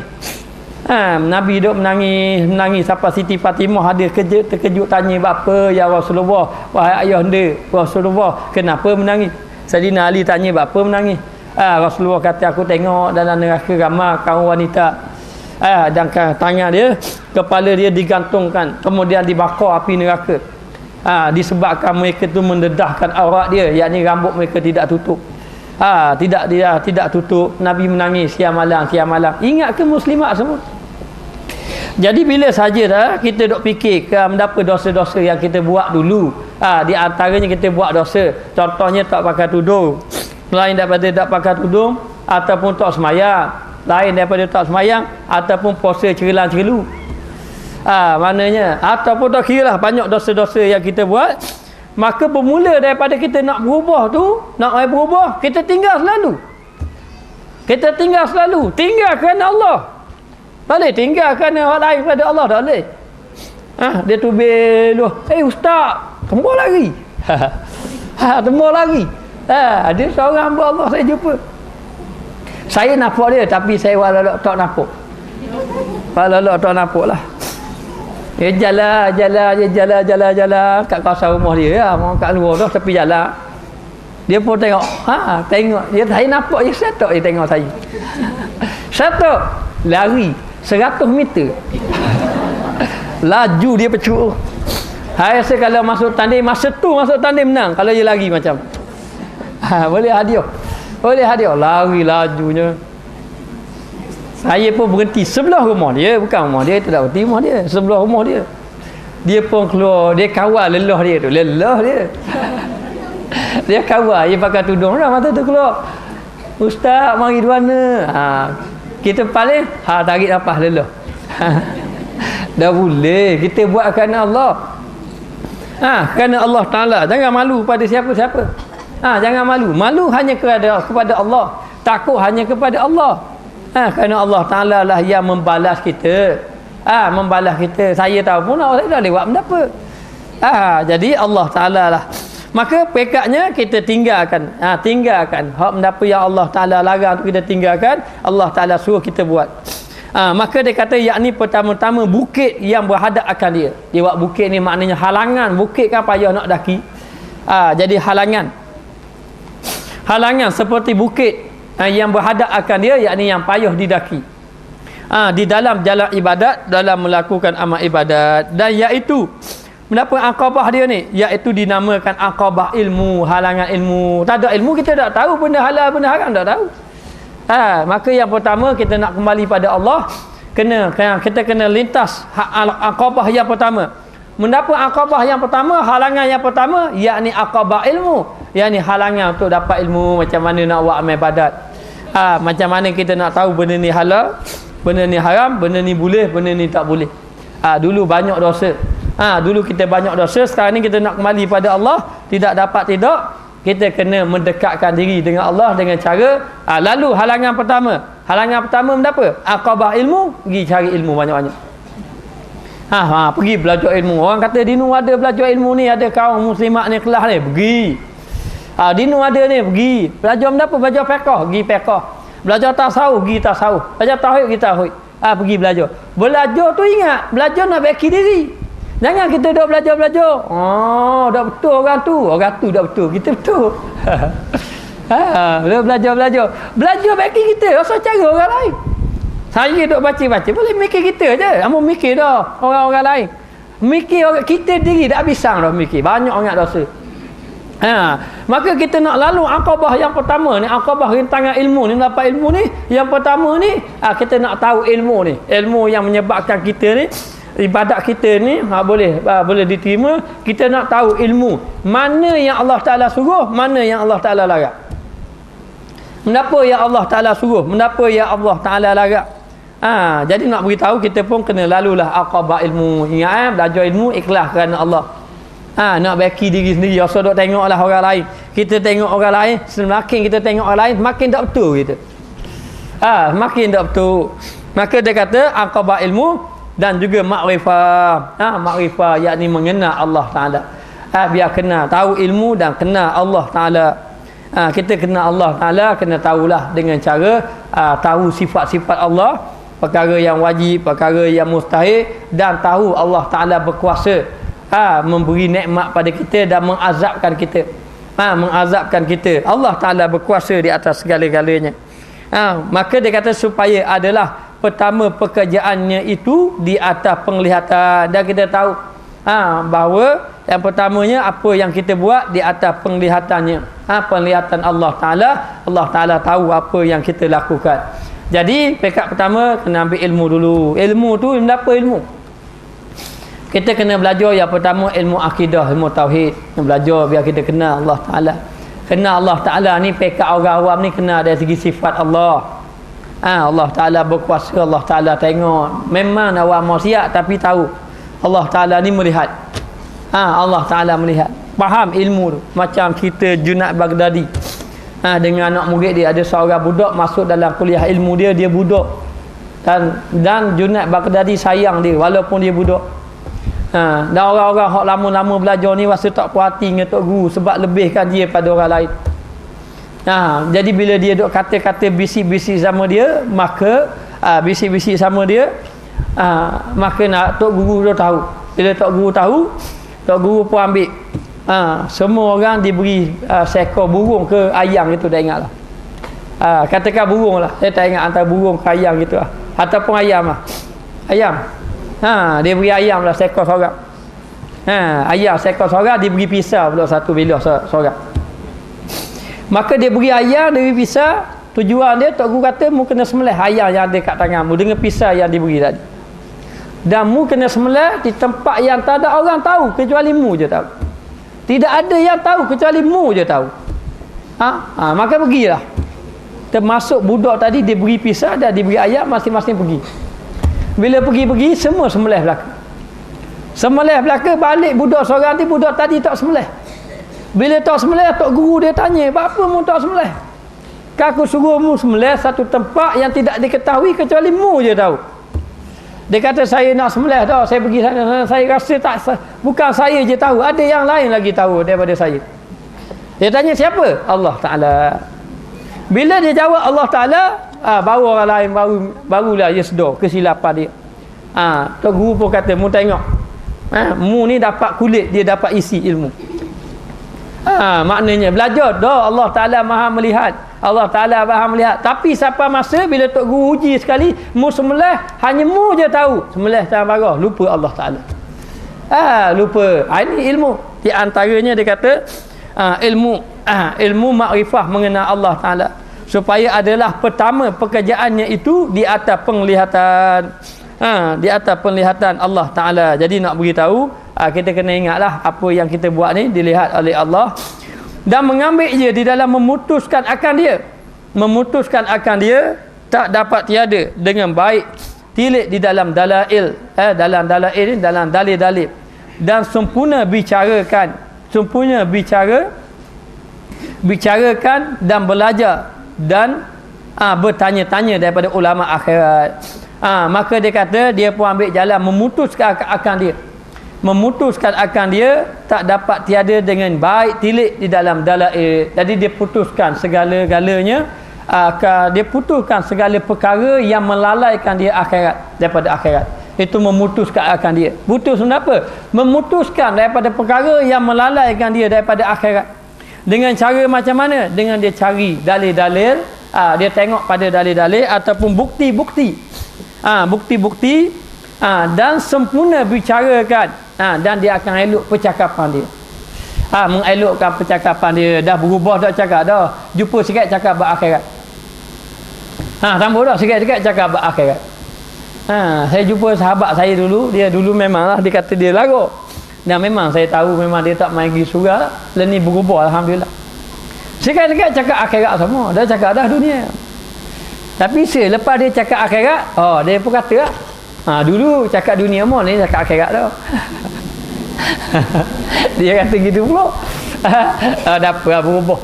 Nabi duk menangis sampai Siti Fatimah ada terkejut tanya bapa ya Rasulullah, wahai ayahanda Rasulullah, kenapa menangis? Sayyidina Ali tanya bapa menangis? Rasulullah kata, aku tengok dalam neraka ramai kaum wanita, dan tangan dia, kepala dia digantungkan, kemudian dibakar api neraka, disebabkan mereka tu mendedahkan aurat dia, yakni rambut mereka tidak tutup. Tidak tutup. Nabi menangis siang malam. Ingat ke muslimat semua? Jadi bila saja dah kita dok fikir apa dosa-dosa yang kita buat dulu, di antaranya kita buat dosa, contohnya tak pakai tudung, lain daripada tak pakai tudung, ataupun tak semayang, lain daripada tak semayang, ataupun puasa cerilang-cerilu, maknanya ataupun tak kira lah banyak dosa-dosa yang kita buat. Maka bermula daripada kita nak berubah tu, kita tinggal selalu. Tinggal kerana Allah. Boleh tinggal kerana orang lain pada Allah, tak boleh. Dia tubir lu, ustaz, tembur lagi. Tembur lagi. Dia seorang hamba Allah saya jumpa. Saya nampak dia, tapi saya walau tak nampak. Walau tak nampak lah. Dia jalan kat kawasan rumah dia lah, mau kat luar dah tepi jalan. Dia pun tengok. Tengok. Dia saya nampak je setok dia tengok saya. Setok. Lari 100 meter. Laju dia pecuk. Saya rasa kalau masuk tanding, masa tu masuk tanding menang. Kalau dia lari macam. Boleh hadiah. Boleh hadiah. Lari lajunya. Saya pun berhenti sebelah rumah dia. Bukan rumah dia, tidak berhenti rumah dia. Sebelah rumah dia. Dia pun keluar. Dia kawal lelah dia tu. Lelah dia. Dia kawal. Dia pakai tudung dah masa tu keluar. Ustaz, mari di mana? Kita paling, tarik nafas lelah. Dah boleh. Kita buat kerana Allah. Kerana Allah Ta'ala. Jangan malu pada siapa-siapa. Jangan malu. Malu hanya kepada Allah. Takut hanya kepada Allah. Kerana Allah Ta'ala lah yang membalas kita. Membalas kita. Saya tahu pun Allah dah lewat benda apa. Jadi Allah Ta'ala lah. Maka pekatnya kita tinggalkan. Tinggalkan. Hak benda apa yang Allah Ta'ala larang tu kita tinggalkan. Allah Ta'ala suruh kita buat. Maka dia kata yakni pertama-tama bukit yang berhadap akan dia. Dia buat bukit ni maknanya halangan. Bukit kan payah nak daki. Jadi halangan. Halangan seperti bukit yang berhadap akan dia, yakni yang payah didaki. Di dalam jalan ibadat, dalam melakukan amal ibadat. Dan iaitu kenapa aqabah dia ni? Iaitu dinamakan aqabah ilmu, halangan ilmu. Tak ada ilmu kita tak tahu benda halal benda haram, tak tahu. Maka yang pertama kita nak kembali pada Allah, kita kena lintas aqabah yang pertama. Mendapat aqabah yang pertama, halangan yang pertama, yakni aqabah ilmu, yakni halangan untuk dapat ilmu macam mana nak buat amal ibadat. Macam mana kita nak tahu benda ni halal, benda ni haram, benda ni boleh, benda ni tak boleh. Dulu banyak dosa. Dulu kita banyak dosa, sekarang ni kita nak kembali pada Allah, tidak dapat tidak, kita kena mendekatkan diri dengan Allah dengan cara lalu halangan pertama. Halangan pertama apa? Aqabah ilmu, pergi cari ilmu banyak-banyak. Pergi belajar ilmu. Orang kata Dinu ada belajar ilmu ni, ada kaum muslimat ni kelas ni, pergi. Dinu ada ni, pergi. Belajar apa? Belajar fiqh, pergi fiqh. Belajar tasawuf, pergi tasawuf. Belajar tauhid, pergi tauhid. Pergi belajar. Belajar tu ingat, belajar nak baiki diri. Jangan kita duk belajar-belajar. Dah betul orang tu dah betul, kita betul. Belajar-belajar. Belajar baiki kita, rasa cara orang lain. Saya duk baca-baca, boleh mikir kita je. Amu mikir dah orang-orang lain. Mikir orang kita diri dah habis dah mikir. Banyak orang dosa. Maka kita nak lalu aqabah yang pertama ni, aqabah rintangan ilmu ni, dapat ilmu ni. Yang pertama ni, kita nak tahu ilmu ni. Ilmu yang menyebabkan kita ni, ibadat kita ni boleh diterima. Kita nak tahu ilmu. Mana yang Allah Ta'ala suruh, mana yang Allah Ta'ala larang. Mengapa yang Allah Ta'ala suruh, mengapa yang Allah Ta'ala larang. Jadi nak beritahu kita pun kena lalulah aqabah ilmu. Ingat belajar ilmu ikhlas kerana Allah. Nak baiki diri sendiri. Rasa duk tengoklah orang lain. Kita tengok orang lain, semakin kita tengok orang lain, makin tak betul kita. Makin tak betul. Maka dia kata aqabah ilmu dan juga makrifah. Makrifah yakni mengenal Allah Ta'ala. Biar kenal, tahu ilmu dan kenal Allah Ta'ala. Kita kenal Allah Ta'ala, kena tahulah dengan cara tahu sifat-sifat Allah, perkara yang wajib, perkara yang mustahil, dan tahu Allah Ta'ala berkuasa memberi nikmat pada kita dan mengazabkan kita. Mengazabkan kita. Allah Ta'ala berkuasa di atas segala-galanya. Maka dia kata supaya adalah pertama pekerjaannya itu di atas penglihatan, dan kita tahu bahawa yang pertamanya apa yang kita buat di atas penglihatannya. Penglihatan Allah Ta'ala. Allah Ta'ala tahu apa yang kita lakukan. Jadi pekat pertama kena ambil ilmu dulu. Ilmu tu apa ilmu? Kita kena belajar yang pertama ilmu akidah, ilmu tauhid. Belajar biar kita kenal Allah Ta'ala. Kenal Allah Ta'ala ni pekat orang awam ni kenal dari segi sifat Allah. Allah Ta'ala berkuasa, Allah Ta'ala tengok. Memang awam maksiat tapi tahu Allah Ta'ala ni melihat. Allah Ta'ala melihat. Faham ilmu tu. Macam kita Junaid Baghdadi. Dengan anak murid dia, ada seorang budak masuk dalam kuliah ilmu dia budak. Dan Junaid Baghdadi sayang dia walaupun dia budak. Dan orang-orang hak lama-lama belajar ni rasa tak puas hati dengan tok guru sebab lebihkan dia pada orang lain. Jadi bila dia duk kata-kata bisik-bisik sama dia, maka bisik-bisik sama dia, maka nak tok guru dah tahu. Bila tok guru tahu, tok guru pun ambil Semua orang diberi seekor burung ke ayam itu, dah ingat lah. Katakan burung lah, saya tak ingat antara burung ke ayam gitu lah, ataupun ayam lah. Ayam, dia beri ayam lah seekor seorang. Ayam seekor seorang diberi pisau pula satu bilah seorang. Maka dia beri ayam, dia beri pisau. Tujuan dia, Tok Guru kata mu kena sembelih ayam yang ada kat tanganmu dengan pisau yang diberi tadi. Dan mu kena sembelih di tempat yang tak ada orang tahu kecuali mu je tahu. Tidak ada yang tahu kecuali mu je tahu. Maka pergilah. Termasuk budak tadi diberi pisau dan diberi ayam, masing-masing pergi. Bila pergi-pergi semua sembelih belaka. Sembelih belaka, balik budak seorang ni, budak tadi tak sembelih. Bila tak sembelih, Tok Guru dia tanya, "Apa mu tak sembelih?" "Aku suruh mu sembelih satu tempat yang tidak diketahui kecuali mu je tahu." Dia kata, "Saya nak sembelih dah, saya pergi sana, saya rasa tak, bukan saya je tahu, ada yang lain lagi tahu daripada saya." Dia tanya, "Siapa?" "Allah Ta'ala." Bila dia jawab Allah Ta'ala, baru orang lain barulah dia sedar kesilapan dia. Tok Guru pun kata, "Mu tengok, mu ni dapat kulit, dia dapat isi ilmu." Maknanya belajar dah, Allah Ta'ala maha melihat, Allah Ta'ala maha melihat. Tapi sampai masa bila Tok Guru uji sekali, mu sembelih, hanya mu je tahu sembelih tangan barah, lupa Allah Ta'ala. Lupa. Ini ilmu. Di antaranya dia kata ilmu makrifah mengenal Allah Ta'ala, supaya adalah pertama pekerjaannya itu di atas penglihatan, di atas penglihatan Allah Ta'ala. Jadi nak beritahu, kita kena ingatlah apa yang kita buat ni dilihat oleh Allah, dan mengambil dia di dalam memutuskan akan dia tak dapat tiada dengan baik tilik di dalam dalail, dalam dalil-dalil, dan sempurna bicarakan dan belajar dan bertanya-tanya daripada ulama akhirat. Maka dia kata dia pun ambil jalan memutuskan akan dia tak dapat tiada dengan baik tilik di dalam dalail. Jadi dia putuskan segala-galanya, dia putuskan segala perkara yang melalaikan dia akhirat daripada akhirat. Itu memutuskan akan dia. Putus kenapa? Memutuskan daripada perkara yang melalaikan dia daripada akhirat. Dengan cara macam mana? Dengan dia cari dalil-dalil, dia tengok pada dalil-dalil ataupun bukti-bukti, dan sempurna bicarakan, dan dia akan elok percakapan dia, mengelokkan percakapan dia. Dah berubah dah cakap dah, jumpa sikit cakap berakhirat, tambah dah sikit-sikit cakap berakhirat. Saya jumpa sahabat saya dulu, dia dulu memanglah dia kata dia lagu. Dan memang saya tahu memang dia tak main pergi surga. Lepas ni berubah, alhamdulillah. Sikit-sikit cakap akhirat semua. Dah cakap dah dunia. Tapi selepas dia cakap akhirat, dia pun kata lah, dulu cakap dunia pun, ni cakap akhirat dah. Dia kata gitu pula. Dah apa, berubah.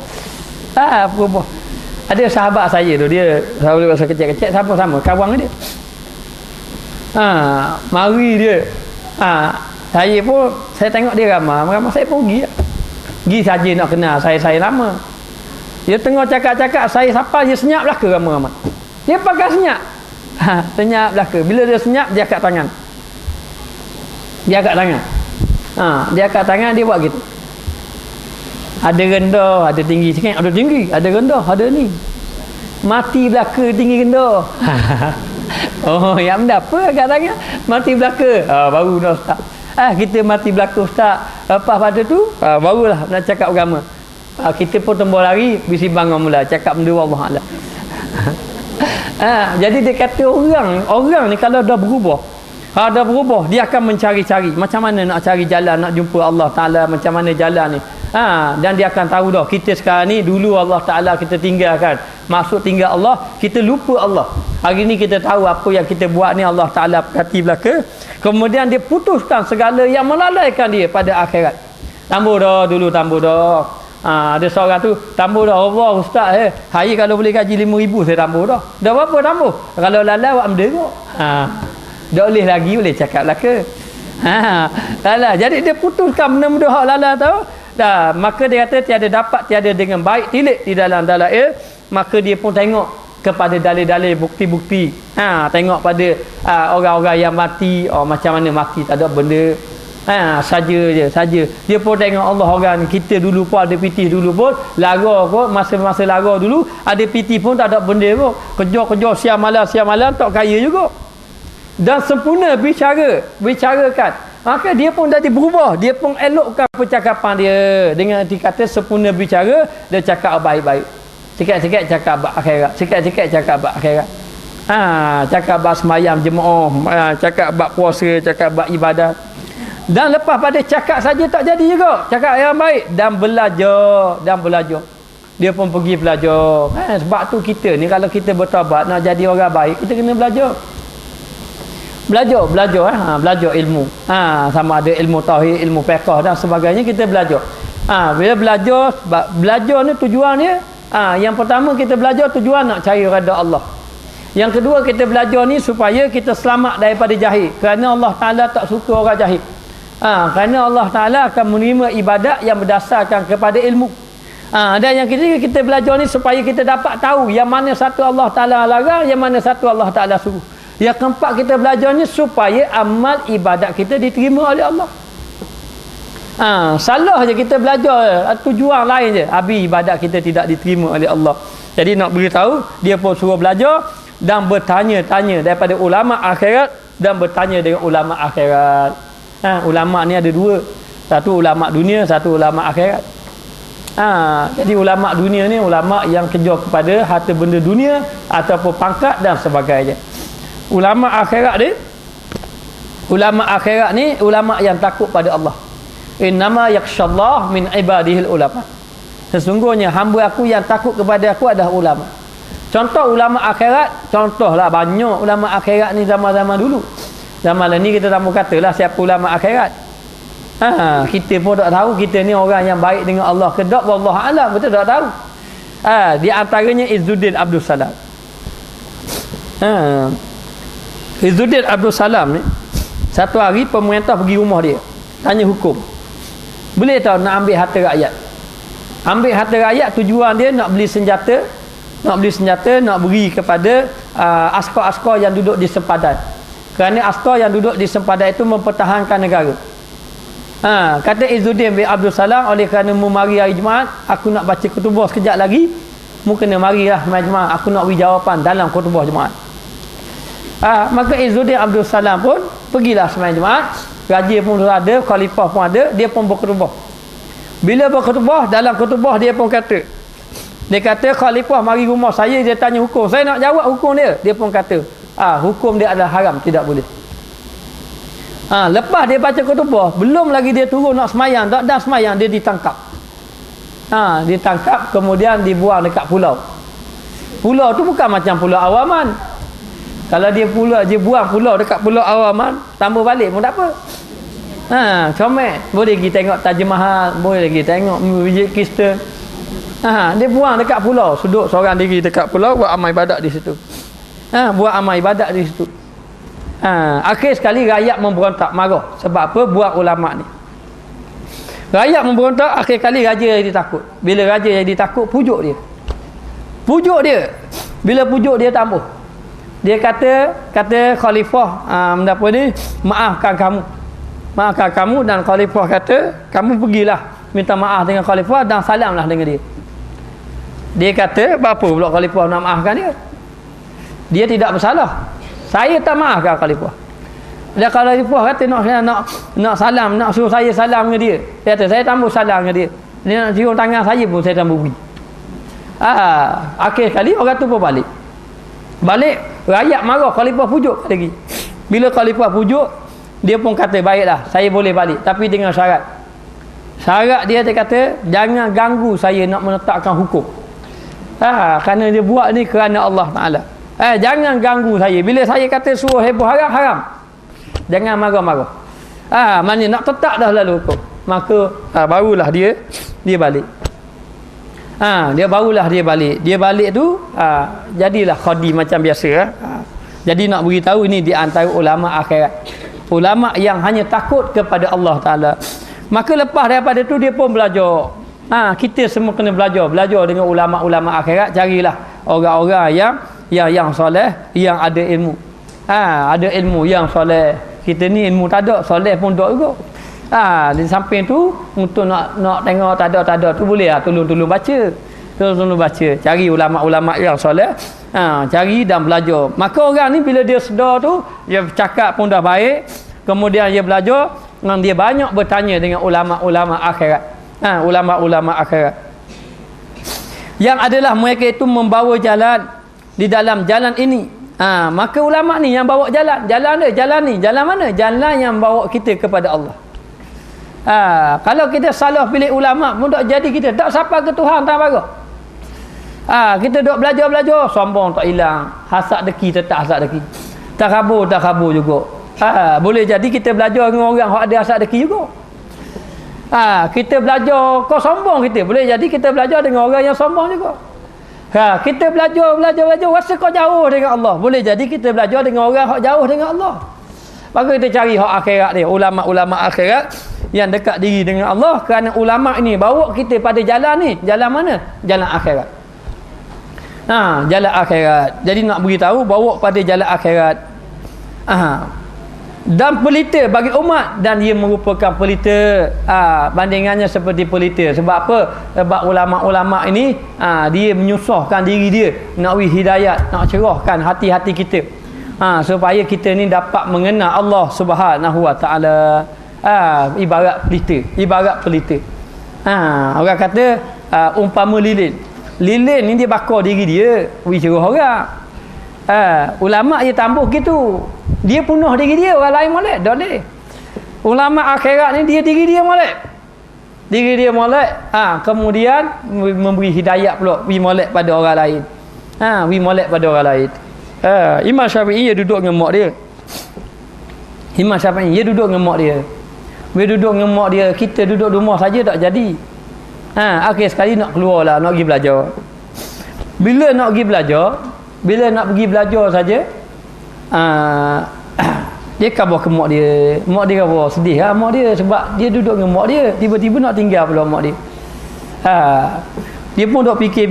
Berubah. Ada sahabat saya tu, dia masa kecil-kecil sama-sama kawan dia. Mari dia. Saya pun, saya tengok dia ramai saya pun pergi saja nak kenal saya lama. Dia tengah cakap-cakap, saya siapa dia senyap belaka ramai-ramai. Dia pakai senyap. Senyap belaka. Bila dia senyap, dia angkat tangan. Dia angkat tangan, dia buat gitu. Ada rendah, ada tinggi sikit, ada tinggi, ada rendah, ada ni. Mati belaka, tinggi rendah. Yang benda apa angkat tangan? Mati belaka. Baru dah start. Kita mati belaka Ustaz. Lepas pada tu barulah nak cakap agama. Kita pun tembus lari bisi bangun mula cakap benda Allah Allah. Jadi dia kata orang ni kalau dah berubah, dia akan mencari-cari macam mana nak cari jalan nak jumpa Allah Ta'ala, macam mana jalan ni. Dan dia akan tahu dah kita sekarang ni, dulu Allah Ta'ala kita tinggalkan, masuk tinggal Allah, kita lupa Allah. Hari ni kita tahu apa yang kita buat ni Allah Ta'ala perhati belaka. Kemudian dia putuskan segala yang melalaikan dia pada akhirat. Tambah dah dulu, tambah dah. Ada seorang tu, tambah dah Allah Ustaz, hari kalau boleh gaji 5,000 saya tambah dah. Dah berapa tambah? Kalau lalai awak menderuk. Tak boleh lagi, boleh cakap belaka. Lalai. Jadi dia putuskan benda-benda hak lalai tu. Maka dia kata tiada dengan baik tilik di dalam dalail. Maka dia pun tengok kepada dalil-dalil, bukti-bukti. Tengok pada orang-orang yang mati, macam mana mati, tak ada benda. Saja je, saja. Dia pun tengok Allah orang ni. Kita dulu pun ada pitih dulu pun. Lara kot, masa-masa lara dulu, ada pitih pun tak ada benda pun. Kerja-kerja siang malam tak kaya juga. Dan sempurna bicarakan. Maka dia pun dah berubah. Dia pun elokkan percakapan dia. Dengan dikata sempurna bicara, dia cakap baik-baik. Sikit-sikit cakap bab akhirat. Sikit-sikit cakap bab akhirat. Cakap bab sembahyang jemaah, cakap bab puasa, cakap bab ibadat. Dan lepas pada cakap saja tak jadi juga. Cakap yang baik dan belajar. Dia pun pergi belajar. Sebab tu kita ni kalau kita bertaubat nak jadi orang baik, kita kena belajar. Belajar ilmu. Sama ada ilmu tauhid, ilmu fiqh dan sebagainya, kita belajar. Bila belajar ni tujuan dia, yang pertama kita belajar tujuan nak cari redha Allah. Yang kedua kita belajar ni supaya kita selamat daripada jahil. Kerana Allah Taala tak suka orang jahil. Kerana Allah Ta'ala akan menerima ibadat yang berdasarkan kepada ilmu. Dan yang ketiga kita belajar ni supaya kita dapat tahu yang mana satu Allah Ta'ala larang, yang mana satu Allah Ta'ala suruh. Yang keempat kita belajar ni supaya amal ibadat kita diterima oleh Allah. Salah je kita belajar, tujuan lain je, habis ibadat kita tidak diterima oleh Allah. Jadi nak beritahu, dia pun suruh belajar dan bertanya-tanya daripada ulama akhirat dan bertanya dengan ulama akhirat. Ulama ni ada dua, satu ulama dunia, satu ulama akhirat. Jadi ulama dunia ni ulama yang kerja kepada harta benda dunia ataupun pangkat dan sebagainya. Ulama akhirat ni ulama yang takut pada Allah. Innama yakhshallah min ibadihil ulama. Sesungguhnya hamba aku yang takut kepada aku adalah ulama. Contoh ulama akhirat, contohlah banyak ulama akhirat ni zaman-zaman dulu. Zaman ni kita tak mau katalah siapa ulama akhirat. Kita pun tak tahu kita ni orang yang baik dengan Allah ke tak, wallahu alam, betul tak tahu. Di antaranya Izzuddin Abdul Salam. Izzuddin Abdul Salam ni satu hari pemerintah pergi rumah dia, tanya hukum. Boleh tak nak ambil harta rakyat? Ambil harta rakyat tujuan dia nak beli senjata, nak beri kepada askar-askar yang duduk di sempadan. Kerana askar yang duduk di sempadan itu mempertahankan negara. Kata Izzuddin bin Abdul Salam, oleh kerana memari hari Jumaat, aku nak baca khutbah sekejap lagi, mu kena marilah sembahyang Jumaat, aku nak beri jawapan dalam khutbah Jumaat. Maka Izzuddin Abdul Salam pun pergilah sembahyang Jumaat. Raja pun ada, khalifah pun ada, dia pun berkhutbah. Bila berkhutbah, dalam khutbah dia pun kata, khalifah mari rumah saya, dia tanya hukum, saya nak jawab hukum dia. Dia pun kata, hukum dia adalah haram, tidak boleh. Lepas dia baca khutbah, belum lagi dia turun nak semayang, tak dah semayang, dia ditangkap. Ditangkap, kemudian dibuang dekat pulau. Pulau tu bukan macam pulau Awaman. Kalau dia buang pulau dekat pulau Awaman, tambah balik pun tak apa. Comel, boleh pergi tengok Taj Mahal, boleh pergi tengok Masjid Kristen. Dia buang dekat pulau, duduk seorang diri dekat pulau, buat amal ibadat di situ. Akhir sekali rakyat memberontak, marah. Sebab apa? Buat ulama ni. Rakyat memberontak, akhir kali raja jadi takut. Bila raja jadi takut, pujuk dia. Bila pujuk dia tambah. Dia kata khalifah, maafkan kamu, dan khalifah kata kamu pergilah minta maaf dengan khalifah dan salamlah dengan dia. Dia kata, apa pula khalifah nak maafkan dia? Dia tidak bersalah. Saya tak maafkan khalifah. Dan khalifah kata nak salam, nak suruh saya salam dengan dia. Dia kata, saya tambah salam dengan dia. Dia nak cium tangan saya pun saya tambah beri. Akhir kali orang tu pun balik, rakyat marah, khalifah pujuk lagi. Bila khalifah pujuk, dia pun kata, baiklah, saya boleh balik, tapi dengan syarat. Dia kata, jangan ganggu saya nak menetapkan hukum. Kerana dia buat ni kerana Allah Ta'ala. Jangan ganggu saya. Bila saya kata suruh heboh haram, jangan marah-marah. Mana nak tetap dah lalu hukum. Maka barulah dia balik. Dia balik tu jadilah khadi macam biasa. Jadi nak beritahu ini di antara ulama akhirat, ulama yang hanya takut kepada Allah Ta'ala. Maka lepas daripada tu dia pun belajar. Kita semua kena belajar dengan ulama-ulama akhirat. Carilah orang-orang yang soleh, yang ada ilmu. Ada ilmu yang soleh. Kita ni ilmu tak ada, soleh pun tak juga. Di samping tu untuk nak tengok tak ada tu boleh tolong baca. Tolong baca. Cari ulama-ulama yang soleh. Cari dan belajar. Maka orang ni bila dia sedar tu, dia cakap pun dah baik. Kemudian dia belajar, dan dia banyak bertanya dengan ulama-ulama akhirat. Ulama-ulama akhirat. Yang adalah mereka itu membawa jalan di dalam jalan ini. Maka ulama ni yang bawa jalan. Jalan ni. Jalan mana? Jalan yang bawa kita kepada Allah. Kalau kita salah pilih ulama pun tak jadi kita. Tak sampai ke Tuhan tak bagus. Kita duk belajar, sombong tak hilang. Hasad deki tetap hasad deki. Takabur juga. Boleh jadi kita belajar dengan orang yang ada hasad deki juga. Kita belajar kau sombong kita. Boleh jadi kita belajar dengan orang yang sombong juga. Kita belajar rasa kau jauh dengan Allah. Boleh jadi kita belajar dengan orang yang jauh dengan Allah. Maka kita cari hak akhirat dia, ulama-ulama akhirat yang dekat diri dengan Allah, kerana ulama ini bawa kita pada jalan ni. Jalan mana? Jalan akhirat. Jalan akhirat. Jadi nak beritahu bawa pada jalan akhirat. Dan pelita bagi umat, dan ia merupakan pelita bandingannya seperti pelita. Sebab apa? Sebab ulama-ulama ini dia menyusahkan diri dia nak hidayat, nak cerahkan hati-hati kita, supaya kita ni dapat mengenal Allah Subhanahu Wa Taala. Ibarat pelita. Orang kata umpama lilin ni dia bakar diri dia cerah orang. Ulama dia tambuh gitu, dia punuh diri dia, orang lain molek dak boleh. Ulama akhirat ni diri dia molek, kemudian memberi hidayat pula, molek pada orang lain. Molek pada orang lain. Imam Syafi'i dia duduk dengan mak dia. Dia duduk dengan mak dia. Kita duduk rumah saja tak jadi. Akhir sekali nak keluar lah, nak pergi belajar. Bila nak pergi belajar saja, dia khabar ke mak dia. Mak dia khabar sedih mak dia, sebab dia duduk dengan mak dia, tiba-tiba nak tinggal pula mak dia. Dia pun duk fikir.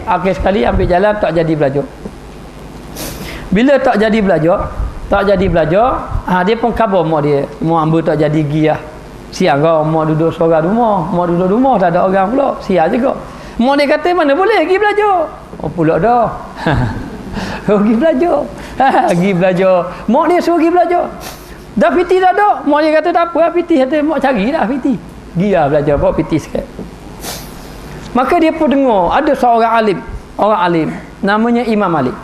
Akhir sekali ambil jalan, tak jadi belajar. Bila tak jadi belajar, dia pun khabar mak dia. Mak hamba tak jadi pergi lah. Siang kau, mak duduk seorang rumah. Tak ada orang pula. Siang juga. Mak dia kata, mana boleh pergi belajar. Pula dah. Pergi belajar. Mak dia suruh pergi belajar. Dah piti tak ada. Mak dia kata tak apa, piti. Kata mak cari dah piti. Pergi lah belajar, bawa piti sikit. Maka dia pun dengar ada seorang alim namanya Imam Malik.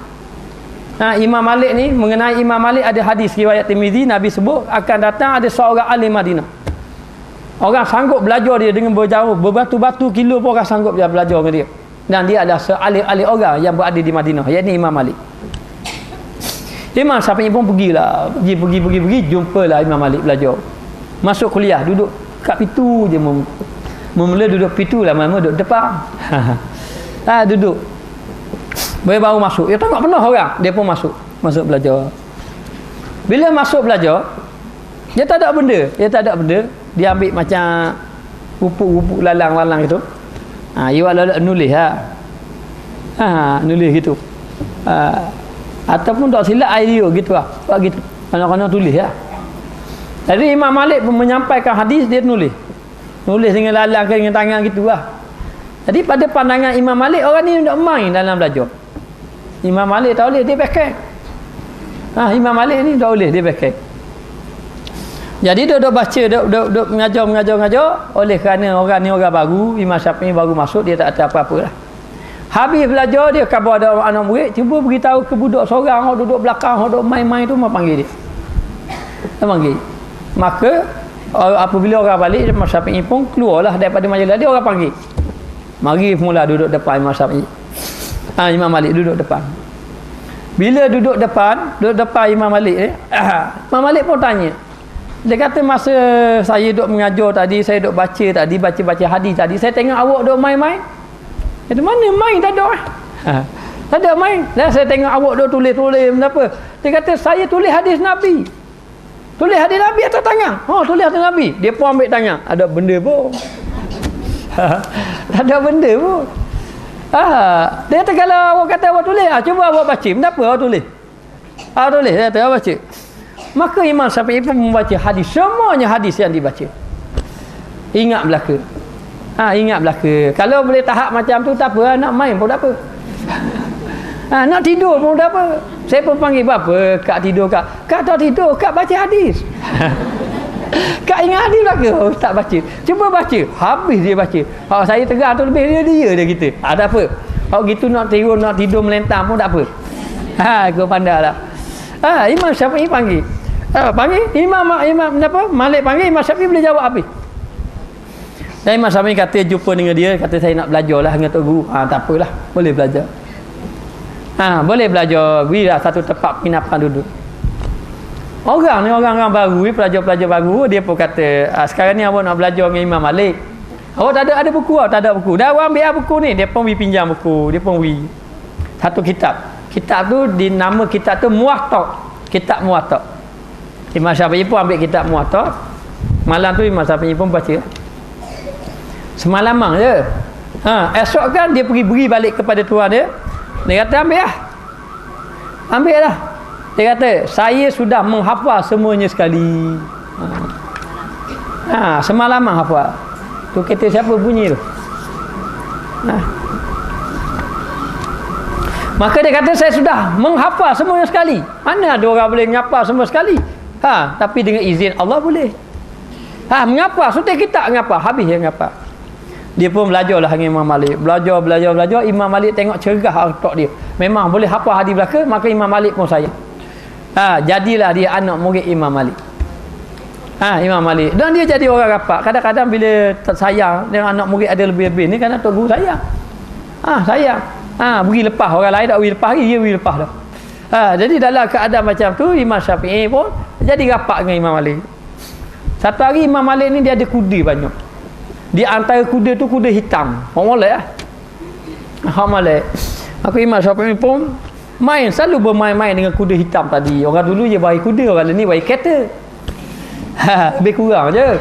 Imam Malik ni, mengenai Imam Malik ada hadis riwayat Tirmizi, Nabi sebut akan datang ada seorang alim Madinah. Orang sanggup belajar dia dengan berjauh berbatu-batu kilo pun orang sanggup dia belajar dengan dia. Dan dia adalah sealim-alim orang yang berada di Madinah, iaitu Imam Malik. Imam Syafi'i pun pergilah, pergi jumpalah Imam Malik belajar. Masuk kuliah, duduk kat pintu je. Mula duduk pintu lah, lama duduk depan. Duduk. Baru masuk. Dia tengok penuh orang. Dia pun masuk belajar. Bila masuk belajar, dia tak ada benda. Dia ambil macam pupuk lalang gitu. Ia lalu nulis nulis gitu. Ataupun tak silap idea gitu lah. Buat gitu. Kena tulis Jadi Imam Malik pun menyampaikan hadis, dia nulis dengan lalang ke dengan tangan gitu lah. Jadi pada pandangan Imam Malik, orang ni tak main dalam belajar. Imam Malik tak boleh, dia pakai. Imam Malik ni tak boleh, dia pakai. Jadi dia duk baca, duk mengajar. Oleh kerana orang ni orang baru, Imam Syafi'i baru masuk, dia tak tahu apa-apa lah. Habis belajar, dia khabar ada anak murid, cuba beritahu ke budak seorang, orang duduk belakang, orang duduk main-main tu, panggil dia. Dia panggil. Maka apabila orang balik, Imam Syafi'i pun keluarlah daripada majlis dia, orang panggil. Mari mula duduk depan Imam Syafi'i. Imam Malik duduk depan. Bila duduk depan Imam Malik Imam Malik pun tanya. Dia kata, masa saya duduk mengajar tadi, saya duduk baca hadis tadi, saya tengok awak duduk main-main. Kata, mana main, tak ada tak ada main. Dan saya tengok awak duduk tulis apa. Dia kata, saya tulis hadis Nabi. Tulis hadis Nabi atas tangan. Tulis hadis Nabi. Dia pun ambil tangan. Ada benda pun. Tak ada benda pun. Dia kata, kalau awak kata awak tulis, cuba awak baca. Kenapa awak tulis? Tulis, dia kata awak baca. Maka Imam Syafi'i pun membaca hadis, semuanya hadis yang dibaca. Ingat belaka. Ingat belaka. Kalau boleh tahap macam tu tak apa, nak main pun tak apa. Nak tidur pun tak apa. Saya pun panggil apa? Kak tidur kak. Kak tak tidur, kak baca hadis. Kak ingat hadis belaka? Tak baca. Cuba baca. Habis dia baca. Kalau saya tegar tu lebih dia kita. Tak apa. Kalau gitu nak tidur melentang pun tak apa. Kau pandai lah. Imam Syafi'i panggil. Panggil Imam apa? Malik panggil, Imam Syafi'i boleh jawab habis. Dan Imam Syafi'i kata jumpa dengan dia, kata saya nak belajar lah dengan Tok Guru. Tak apalah, boleh belajar. Boleh belajar. Berilah satu tempat penginapan duduk. Orang baru, pelajar-pelajar baru, dia pun kata, sekarang ni awak nak belajar dengan Imam Malik. Awak tak ada buku awak? Tak ada buku. Dah awak ambil buku ni. Dia pun pergi pinjam buku. Dia pun pergi. Satu kitab. Kitab tu, nama kitab tu Muwatta. Kitab Muwatta. Imam Syafi'i pun ambil kitab Muwatta. Malam tu Imam Syafi'i pun baca. Semalaman je. Esok kan dia pergi beri balik kepada tuan dia. Dia kata ambil lah. Ambil lah. Dia kata saya sudah menghafal semuanya sekali. Semalaman hafal. Tu kata siapa bunyi tu? Maka dia kata saya sudah menghafal semuanya sekali. Mana ada orang boleh menghafal semua sekali? Tapi dengan izin Allah boleh. Menghafal, sudah kita menghafal, habis dia menghafal. Dia pun belajarlah dengan Imam Malik. Belajar. Imam Malik tengok cergah otak dia. Memang boleh hafal hadis belaka, maka Imam Malik pun sayang. Jadilah dia anak murid Imam Malik. Imam Malik. Dan dia jadi orang rapat. Kadang-kadang bila sayang dengan anak murid ada lebih-lebih ni, kerana Tok Guru sayang. Sayang. Beri lepas. Orang lain tak beri lepas lagi, dia beri lepas dah. Jadi dalam keadaan macam tu, Imam Syafi'i pun jadi rapat dengan Imam Malik. Satu hari Imam Malik ni dia ada kuda banyak. Di antara kuda tu kuda hitam. Orang molek lah. Molek. Aku Imam Syafi'i pun selalu bermain-main dengan kuda hitam tadi. Orang dulu je bayi kuda, orang ni bayi kereta. Lebih kurang je.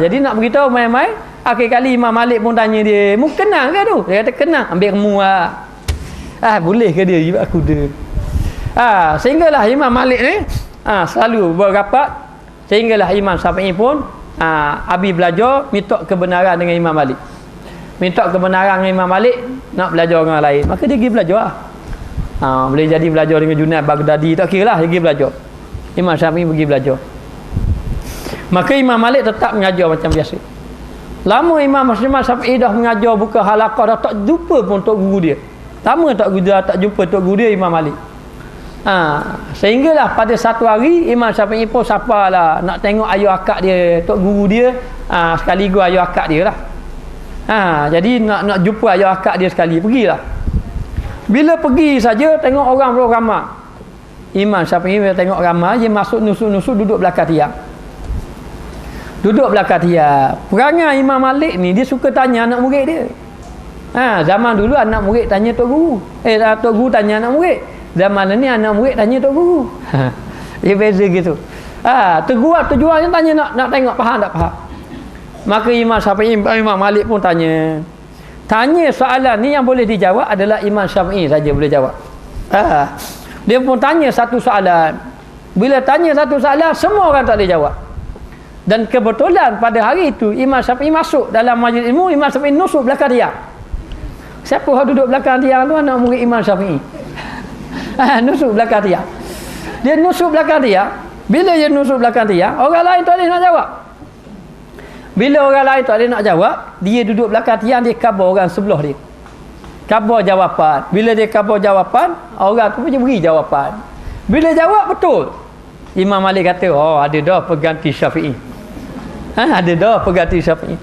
Jadi nak beritahu main-main, akhir kali Imam Malik pun tanya dia, "Mu kenal ke tu?" Dia kata, "Kenal." Ambil remu lah. Boleh ke dia ibat kuda? Sehinggalah Imam Malik ni selalu berapat. Sehinggalah Imam Syafi'i pun habis belajar, minta kebenaran dengan Imam Malik. Minta kebenaran dengan Imam Malik, nak belajar dengan orang lain. Maka dia pergi belajar lah. Boleh jadi belajar dengan Junaid Baghdadi, tak kira lah, dia pergi belajar. Imam Syafi'i pergi belajar. Maka Imam Malik tetap mengajar macam biasa. Lama Imam Syafi'i dah mengajar, buka halaqah, dah tak jumpa pun Tok Guru dia. Lama tak jumpa Tok Guru dia Imam Malik. Sehinggalah pada satu hari Imam Syafi'i pun saparlah nak tengok ayah akak dia, Tok Guru dia, sekaligus ayah akak dia lah. Jadi nak jumpa ayah akak dia sekali, pergilah. Bila pergi saja tengok orang ramai. Imam Syafi'i bila tengok ramai, dia masuk nusuk-nusuk duduk belakang tiang. Duduk belakang tiang. Perangai Imam Malik ni, dia suka tanya anak murid dia. Zaman dulu anak murid tanya Tok Guru. Tok Guru tanya anak murid. Zaman ni anak murid tanya Tok Guru. Dia beza gitu. Tujuannya tanya nak tengok faham tak faham. Maka Imam Syafi'i, Imam Malik pun tanya soalan ni yang boleh dijawab adalah Imam Syafi'i saja boleh jawab. Dia pun tanya satu soalan. Bila tanya satu soalan, semua orang tak boleh jawab. Dan kebetulan pada hari itu Imam Syafi'i masuk dalam majlis ilmu. Imam Syafi'i nusuk belakang tiang. Siapa yang duduk belakang tiang tu? Anak murid Imam Syafi'i. Nusuk belakang tiang. Dia nusuk belakang tiang. Bila dia nusuk belakang tiang, orang lain tak boleh nak jawab. Bila orang lain tak boleh nak jawab, dia duduk belakang tiang, dia khabar orang sebelah dia. Khabar jawapan. Bila dia khabar jawapan, orang tu pun beri jawapan. Bila jawab betul, Imam Malik kata, ada dah pengganti Syafi'i. Ada dah pengganti Syafi'i.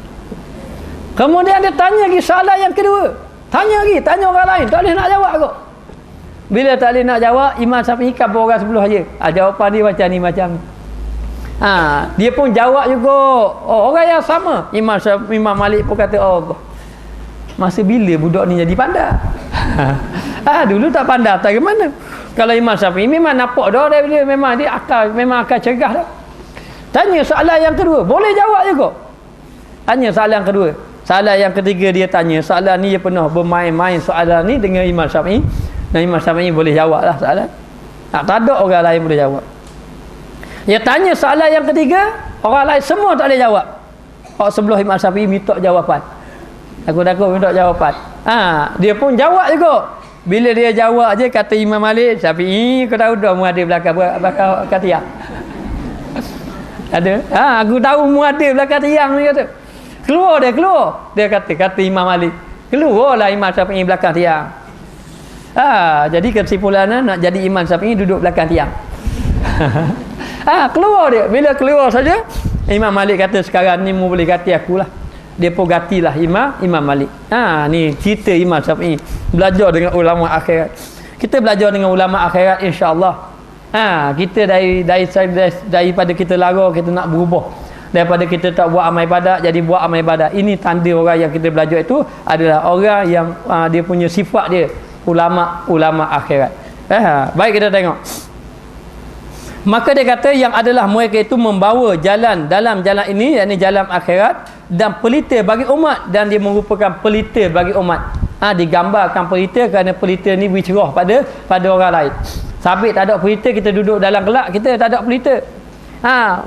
Kemudian dia tanya lagi soalan yang kedua. Tanya orang lain, tak boleh nak jawab kok. Bila tak boleh nak jawab, Imam Syafi'i khabar orang sebelah je. Jawapan dia macam ni, macam ni. Dia pun jawab juga. Orang yang sama. Imam Malik pun kata, Allah, masa bila budak ni jadi pandai? Dulu tak pandai, tak ke mana. Kalau Imam Syafi'i memang nampak dah dia, memang dia akal cergah dah. Tanya soalan yang kedua, boleh jawab juga. Tanya soalan yang kedua. Soalan yang ketiga dia tanya, soalan ni dia pernah bermain-main soalan ni dengan Imam Syafi'i. Dan Imam Syafi'i boleh jawab lah soalan. Tak ada orang lain boleh jawab. Dia tanya soalan yang ketiga, orang lain semua tak boleh jawab. Orang sebelah Imam Syafi'i minta jawapan. Aku minta jawapan. Dia pun jawab juga. Bila dia jawab je, kata Imam Malik, Syafi'i, kau tahu dah mu ada belakang tiang. Ada. Aku tahu mu ada belakang tiang ni kata. Keluar. Dia kata Imam Malik, keluarlah Imam Syafi'i belakang tiang. Jadi kesimpulannya nak jadi Imam Syafi'i duduk belakang tiang. Keluar dia. Bila keluar saja, Imam Malik kata sekarang ni mu boleh ganti akulah. Dia pun gantilah Imam Malik. Ni cerita Imam Syafi'i belajar dengan ulama akhirat. Kita belajar dengan ulama akhirat, insya-Allah. Kita daripada kita lara kita nak berubah. Daripada kita tak buat amal ibadat jadi buat amal ibadat. Ini tanda orang yang kita belajar itu adalah orang yang dia punya sifat dia ulama akhirat. Baik, kita tengok. Maka dia kata yang adalah mereka itu membawa jalan dalam jalan ini, yakni jalan akhirat, dan pelita bagi umat, dan dia merupakan pelita bagi umat. Digambarkan pelita kerana pelita ni bercerah pada orang lain. Sabit tak ada pelita, kita duduk dalam gelap, kita tak ada pelita.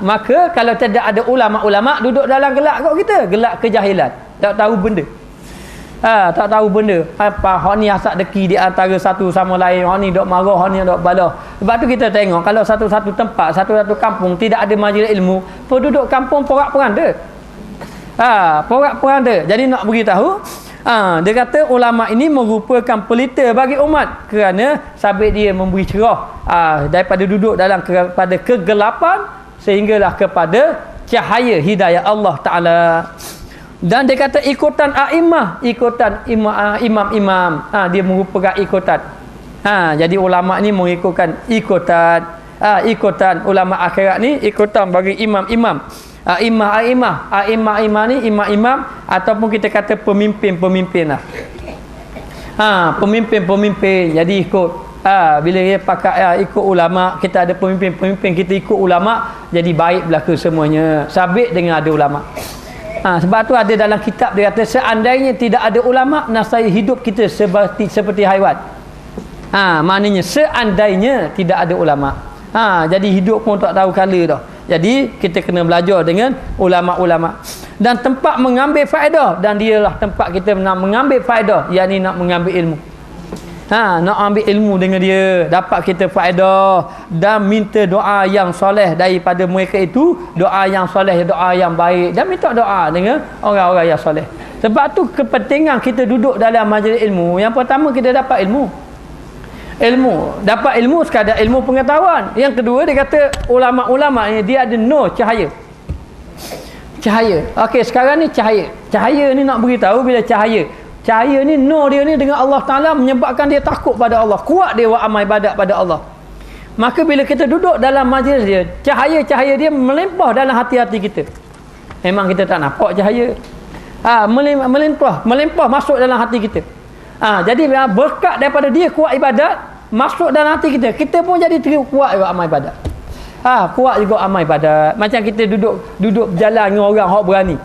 Maka kalau tidak ada ulama-ulama duduk dalam gelap kok kita, gelap kejahilan, tak tahu benda. Tak tahu benda. Hak ni asak deki di antara satu sama lain. Hak ni dok marah, hak ni dok balah. Sebab tu kita tengok kalau satu-satu tempat, satu-satu kampung tidak ada majlis ilmu, penduduk kampung porak-poranda. Porak-poranda. Jadi nak beritahu, dia kata ulama ini merupakan pelita bagi umat kerana sabit dia memberi cerah daripada duduk dalam pada kegelapan sehinggalah kepada cahaya hidayah Allah Taala. Dan dia kata ikutan a'imah, ikutan imam-imam, dia merupakan ikutan. Jadi ulama ni mengikutkan ikutan ulama akhirat ni, ikutan bagi imam-imam, a'imah ni imam-imam ataupun kita kata pemimpin-pemimpin lah. Pemimpin-pemimpin, jadi ikut. Bila dia pakai ikut ulama, kita ada pemimpin-pemimpin, kita ikut ulama, jadi baik berlaku semuanya. Sabit dengan ada ulama. Sebab tu ada dalam kitab dia kata seandainya tidak ada ulama, nasaya hidup kita seperti haiwan. Maknanya seandainya tidak ada ulama. Jadi hidup pun tak tahu kala dah. Jadi kita kena belajar dengan ulama-ulama. Dan tempat mengambil faedah, dan dialah tempat kita nak mengambil faedah, yakni nak mengambil ilmu. Nak ambil ilmu dengan dia, dapat kita faedah, dan minta doa yang soleh daripada mereka itu, doa yang soleh, doa yang baik, dan minta doa dengan orang-orang yang soleh. Sebab tu kepentingan kita duduk dalam majlis ilmu. Yang pertama kita dapat ilmu, dapat ilmu sekadar ilmu pengetahuan. Yang kedua dia kata ulama-ulama ni dia ada nur cahaya. Okey, sekarang ni cahaya ni nak beritahu bila cahaya ni nur dia ni dengan Allah Ta'ala menyebabkan dia takut pada Allah, kuat dia buat amal ibadat pada Allah. Maka bila kita duduk dalam majlis dia, cahaya dia melimpah dalam hati-hati kita. Memang kita tak nampak cahaya, melimpah masuk dalam hati kita. Jadi berkat daripada dia kuat ibadat masuk dalam hati kita, kita pun jadi kuat juga amal ibadat. Kuat juga amal ibadat. Macam kita duduk berjalan dengan orang hak berani.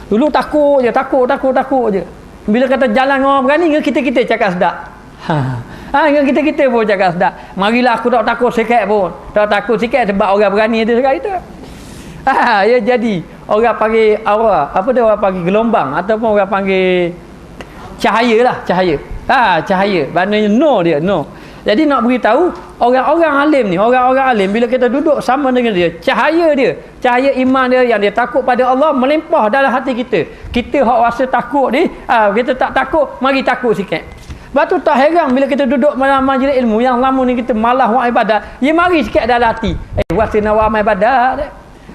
Dulu takut je. Bila kata jalan dengan orang berani, dengan kita cakap sedap. Dengan kita pun cakap sedap. Marilah aku tak takut sikit pun. Tak takut sikit sebab orang berani ada sekarang itu. Ya jadi orang panggil aura, apa dia orang panggil gelombang ataupun orang panggil cahaya lah, cahaya. Maknanya nur dia. Jadi nak beritahu orang-orang alim ni, orang-orang alim bila kita duduk sama dengan dia, cahaya iman dia yang dia takut pada Allah melimpah dalam hati kita. Kita hak rasa takut ni, kita tak takut, mari takut sikit. Lepas tu tak heran bila kita duduk dalam majlis ilmu yang lama ni kita malas buat ibadat, mari sikit dalam hati. Rasa nak buat amal ibadat.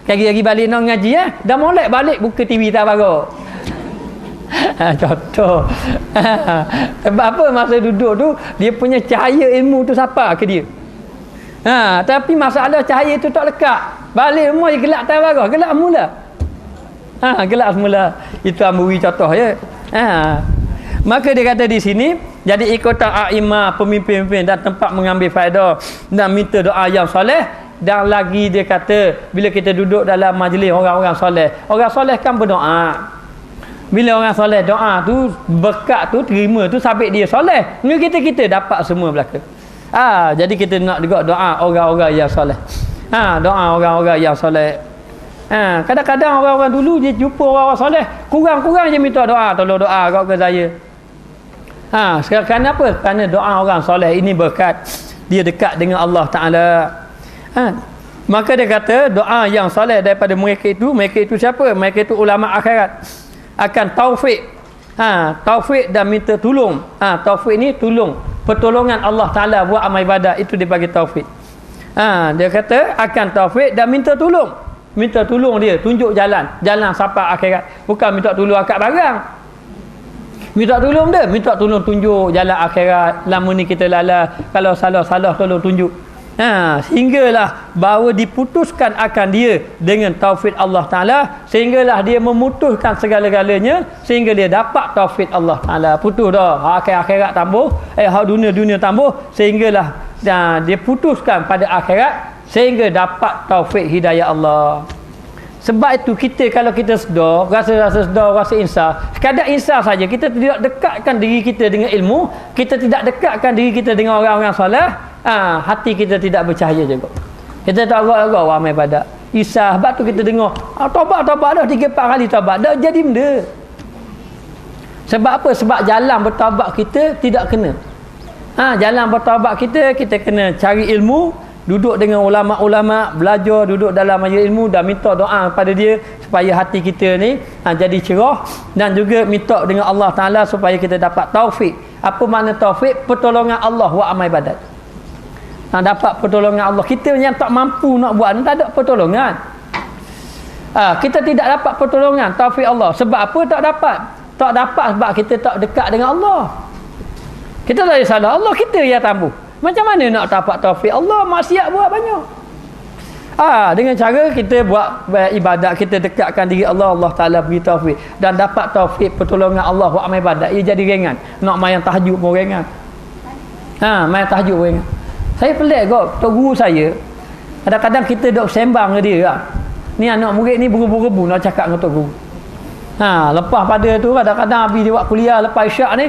Lagi balik nak ngaji dah molek balik buka TV tak bagus. Contoh. Sebab apa masa duduk tu dia punya cahaya ilmu tu siapa ke dia. Tapi masalah cahaya tu tak lekat. Balik rumah dia gelap tak bagus, gelap mula. Gelap semula. Itu amburi contoh ya. Maka dia kata di sini, jadi ikutan a'imah, pemimpin-pemimpin dan tempat mengambil faedah dan minta doa yang soleh. Dan lagi dia kata bila kita duduk dalam majlis orang-orang soleh, orang soleh kan berdoa. Bila orang soleh doa tu, berkat tu terima tu sabit dia soleh, kita dapat semua belaka. Jadi kita nak juga doa orang-orang yang soleh. Doa orang-orang yang soleh. Kadang-kadang orang-orang dulu dia jumpa orang-orang soleh, kurang-kurang je minta doa, tolong doa kat saya. Sekarang apa? Kerana doa orang soleh ini berkat dia dekat dengan Allah Ta'ala. Maka dia kata doa yang soleh daripada mereka itu siapa? Mereka itu ulama akhirat. Akan taufik. Taufik dan minta tolong. Taufik ni tolong. Pertolongan Allah Ta'ala buat amal ibadat itu dia bagi taufik. Dia kata akan taufik dan minta tolong. Minta tolong dia, tunjuk jalan sampai akhirat. Bukan minta tolong akad barang. Minta tolong dia, minta tolong tunjuk jalan akhirat. Lama ni kita lala, kalau salah tolong tunjuk. Sehinggalah bahawa diputuskan akan dia dengan taufik Allah Ta'ala, sehinggalah dia memutuskan segala-galanya, sehingga dia dapat taufik Allah Ta'ala. Putus dah, akhirat tambah, dunia tambah, sehinggalah dia putuskan pada akhirat, sehingga dapat taufik hidayah Allah. Sebab itu kita kalau kita sedar, rasa sedar, rasa insaf, sekadar insaf saja, kita tidak dekatkan diri kita dengan ilmu, kita tidak dekatkan diri kita dengan orang-orang soleh, hati kita tidak bercahaya juga. Kita tak agak-agak ramai ibadat. Insaf, sebab tu kita dengar, taubat dah 3-4 kali taubat, dah jadi benda. Sebab apa? Sebab jalan bertaubat kita tidak kena. Jalan bertaubat kita kena cari ilmu, duduk dengan ulama-ulama, belajar, duduk dalam majlis ilmu dan minta doa kepada dia supaya hati kita ni jadi cerah, dan juga minta dengan Allah Ta'ala supaya kita dapat taufik. Apa makna taufik? Pertolongan Allah buat amal ibadat. Dapat pertolongan Allah. Kita yang tak mampu nak buat, tak ada pertolongan. Kita tidak dapat pertolongan taufik Allah. Sebab apa tak dapat? Tak dapat sebab kita tak dekat dengan Allah. Kita tak salah Allah, kita yang tambah. Macam mana nak dapat taufik Allah? Maksiat buat banyak. Dengan cara kita buat ibadat, kita dekatkan diri Allah, Allah Ta'ala beri taufik, dan dapat taufik pertolongan Allah buat amal ibadat, ia jadi ringan. Nak main tahajud pun ringan. Main tahajud pun ringan. Saya pelik kot, tok guru saya, kadang-kadang kita duk sembang dengan dia. Ni anak murid ni berubu-rubu nak cakap dengan tok guru. Lepas pada tu kadang-kadang habis dia buat kuliah, lepas isyak ni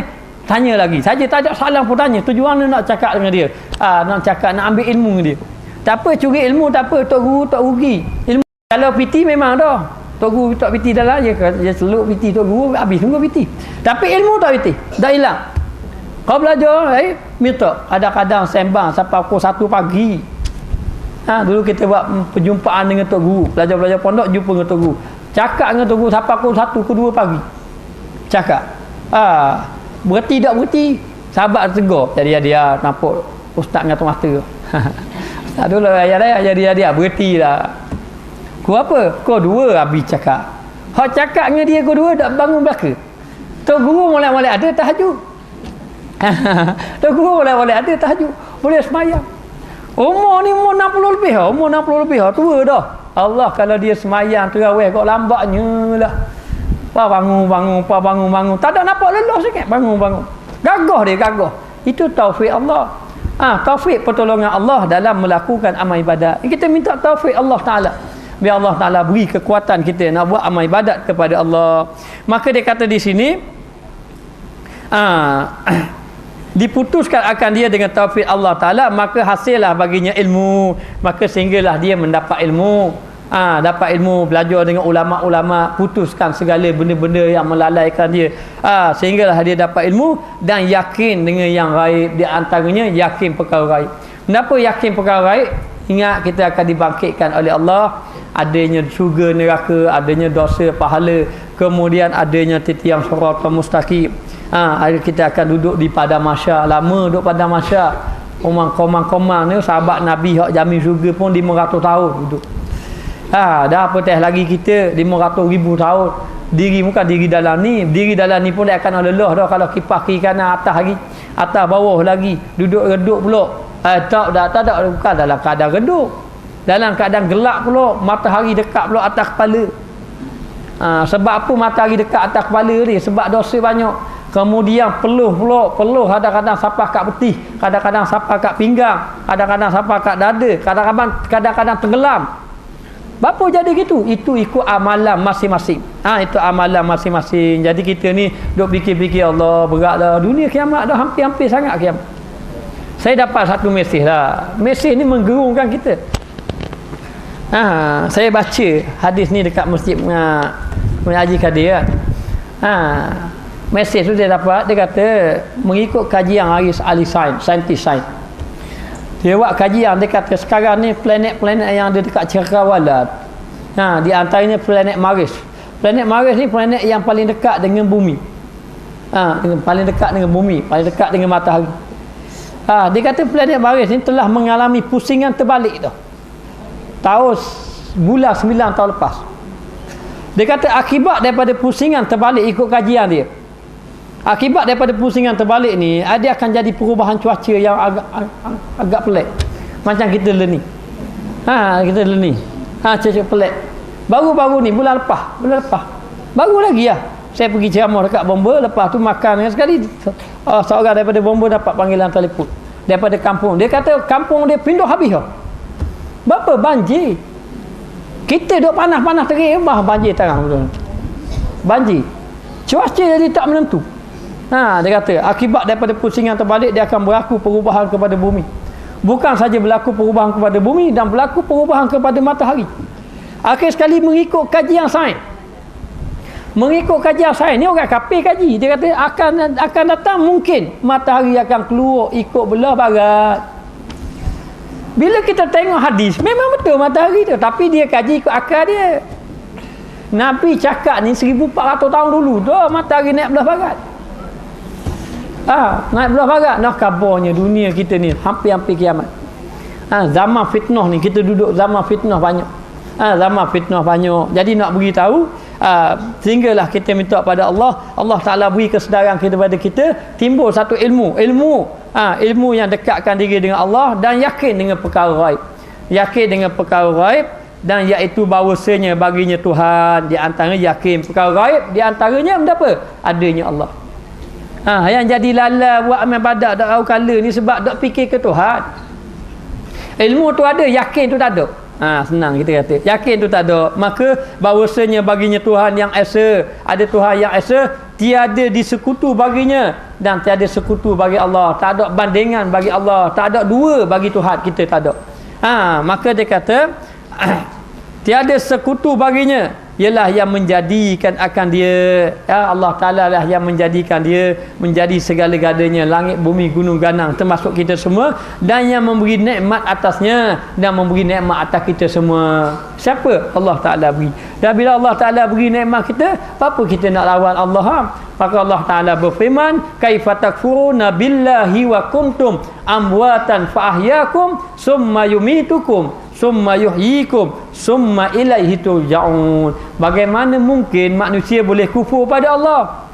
tanya lagi saja, tak ada salam pun tanya. Tujuan nak cakap dengan dia, nak cakap, nak ambil ilmu dengan dia. Tak apa, curi ilmu tak apa, tok guru tak rugi. Ilmu kalau PT memang dah tok guru tak PT dah lah, dia seluk PT tok guru habis semua PT. Tapi ilmu tak PT, dah hilang. Kau belajar, minta. Kadang-kadang sembang sampai pukul 1 pagi. Dulu kita buat perjumpaan dengan tok guru, belajar-belajar pondok, jumpa dengan tok guru, cakap dengan tok guru sampai pukul 1 ke 2 pagi. Cakap. Berhenti tak berhenti, sahabat tegur. Jadi dia nampak ustaz dengan mata. Ustaz dulu dia berhenti lah. Kau apa? Kau dua habis cakap. Hak cakap dengan dia kau dua dak bangun belaka. Tok guru molek-molek ada tahajud. Tok guru molek-molek ada tahajud. Boleh sembahyang. Umur ni umur 60 lebih, umur 60 lebih, tua dah. Allah kalau dia sembahyang terawih kok lambatnya lah. Bangun. Tak ada nampak lelah sikit. Bangun. Gagah dia, gagah. Itu taufik Allah. Taufik pertolongan Allah dalam melakukan amal ibadat. Kita minta taufik Allah Ta'ala. Biar Allah Ta'ala beri kekuatan kita nak buat amal ibadat kepada Allah. Maka dia kata di sini, diputuskan akan dia dengan taufik Allah Ta'ala, maka hasillah baginya ilmu. Maka sehinggalah dia mendapat ilmu. Dapat ilmu, belajar dengan ulama-ulama, putuskan segala benda-benda yang melalaikan dia, sehinggalah dia dapat ilmu dan yakin dengan yang gaib. Di antaranya yakin perkara gaib. Kenapa yakin perkara gaib? Ingat kita akan dibangkitkan oleh Allah, adanya syurga neraka, adanya dosa pahala, kemudian adanya titian siratal mustaqim. Kita akan duduk di padang mahsyar. Lama duduk padang mahsyar. Komang-komang ni sahabat Nabi hak jamin syurga pun 500 tahun duduk. Dah apa teh lagi kita 500,000 tahun. Bukan diri dalam ni pun dia akan lelah dah kalau kipas kiri kanan atas lagi, atas bawah lagi, duduk redup pula. Tak bukan dalam keadaan redup, dalam keadaan gelap pula, matahari dekat pula atas kepala. Sebab apa matahari dekat atas kepala ni? Sebab dosa banyak. Kemudian peluh kadang-kadang sampai kat betih, kadang-kadang sampai kat pinggang, kadang-kadang sampai kat dada, kadang-kadang tenggelam. Bapa jadi gitu? Itu ikut amalan masing-masing. Itu amalan masing-masing. Jadi kita ni duk fikir-fikir, Allah beratlah, dunia kiamat dah hampir-hampir sangat kiamat. Saya dapat satu mesej lah. Mesej ni menggerungkan kita. Saya baca hadis ni dekat masjid Haji Kadir kan. Mesej tu dia dapat, dia kata mengikut kajian ahli saintis sains. Dia buat kajian, dia kata sekarang ni planet-planet yang ada dekat cakrawala, di antaranya planet Mars. Planet Mars ni planet yang paling dekat dengan bumi. Paling dekat dengan bumi, paling dekat dengan matahari. Dia kata planet Mars ni telah mengalami pusingan terbalik tu. Bulan 9 tahun lepas. Dia kata akibat daripada pusingan terbalik, ikut kajian dia, akibat daripada pusingan terbalik ni, dia akan jadi perubahan cuaca yang agak pelik. Macam kita ni. Kita ni. Cuaca pelik. Baru-baru ni bulan lepas. Baru lagi lah. Saya pergi ceramah dekat Bomba, lepas tu makan sekali. Seorang daripada Bomba dapat panggilan telefon daripada kampung. Dia kata kampung dia pindah habis lah. Berapa banjir? Kita duk panas-panas terik, banjir terang betul. Banjir. Cuaca jadi tak menentu. Dia kata akibat daripada pusingan terbalik, dia akan berlaku perubahan kepada bumi. Bukan saja berlaku perubahan kepada bumi, dan berlaku perubahan kepada matahari. Akhir sekali mengikut kajian sains. Mengikut kajian sains ni, orang kafir kaji. Dia kata akan datang mungkin matahari akan keluar ikut belah barat. Bila kita tengok hadis, memang betul matahari tu, tapi dia kaji ikut akal dia. Nabi cakap ni 1400 tahun dulu dah matahari naik belah barat. Naik belah barat. Nah, kabarnya dunia kita ni hampir-hampir kiamat. Zaman fitnah ni, kita duduk zaman fitnah banyak. Zaman fitnah banyak. Jadi nak beritahu, sehinggalah kita minta pada Allah Ta'ala beri kesedaran kepada kita, timbul satu ilmu yang dekatkan diri dengan Allah, dan yakin dengan perkara ghaib. Yakin dengan perkara ghaib, dan iaitu bahawasanya baginya Tuhan, di antara yakin perkara ghaib, di antaranya apa? Adanya Allah. Yang jadi lala buat amal ibadat dak tahu kala ni sebab dak fikir ke Tuhan. Ilmu tu ada, yakin tu tak ada. Senang kita kata. Yakin tu tak ada. Maka bahawasanya baginya Tuhan yang esa, ada Tuhan yang esa, tiada disekutu baginya, dan tiada sekutu bagi Allah. Tak ada bandingan bagi Allah, tak ada dua bagi Tuhan kita, tak ada. Maka dia kata tiada sekutu baginya, ialah yang menjadikan akan dia, Allah Ta'ala lah yang menjadikan dia menjadi segala-galanya, langit, bumi, gunung, ganang, termasuk kita semua, dan yang memberi nikmat atasnya, dan memberi nikmat atas kita semua. Siapa? Allah Ta'ala beri. Dan bila Allah Ta'ala beri nikmat kita, apa kita nak lawan Allah? Maka Allah Ta'ala berfirman, kaifa takfuruna billahi wa kuntum amwatan fa ahyakum summa yumitukum summa yuhyikum summa ilaihi turja'un. Bagaimana mungkin manusia boleh kufur pada Allah?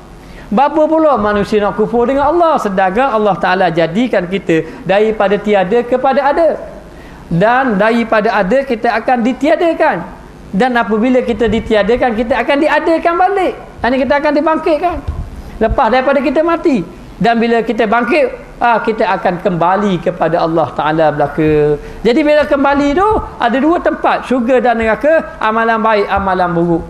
Berapa pula manusia nak kufur dengan Allah, sedangkan Allah Ta'ala jadikan kita daripada tiada kepada ada, dan daripada ada kita akan ditiadakan, dan apabila kita ditiadakan kita akan diadakan balik. Ini kita akan dibangkitkan lepas daripada kita mati, dan bila kita bangkit, kita akan kembali kepada Allah Ta'ala belaka. Jadi bila kembali tu ada dua tempat, syurga dan neraka, amalan baik, amalan buruk.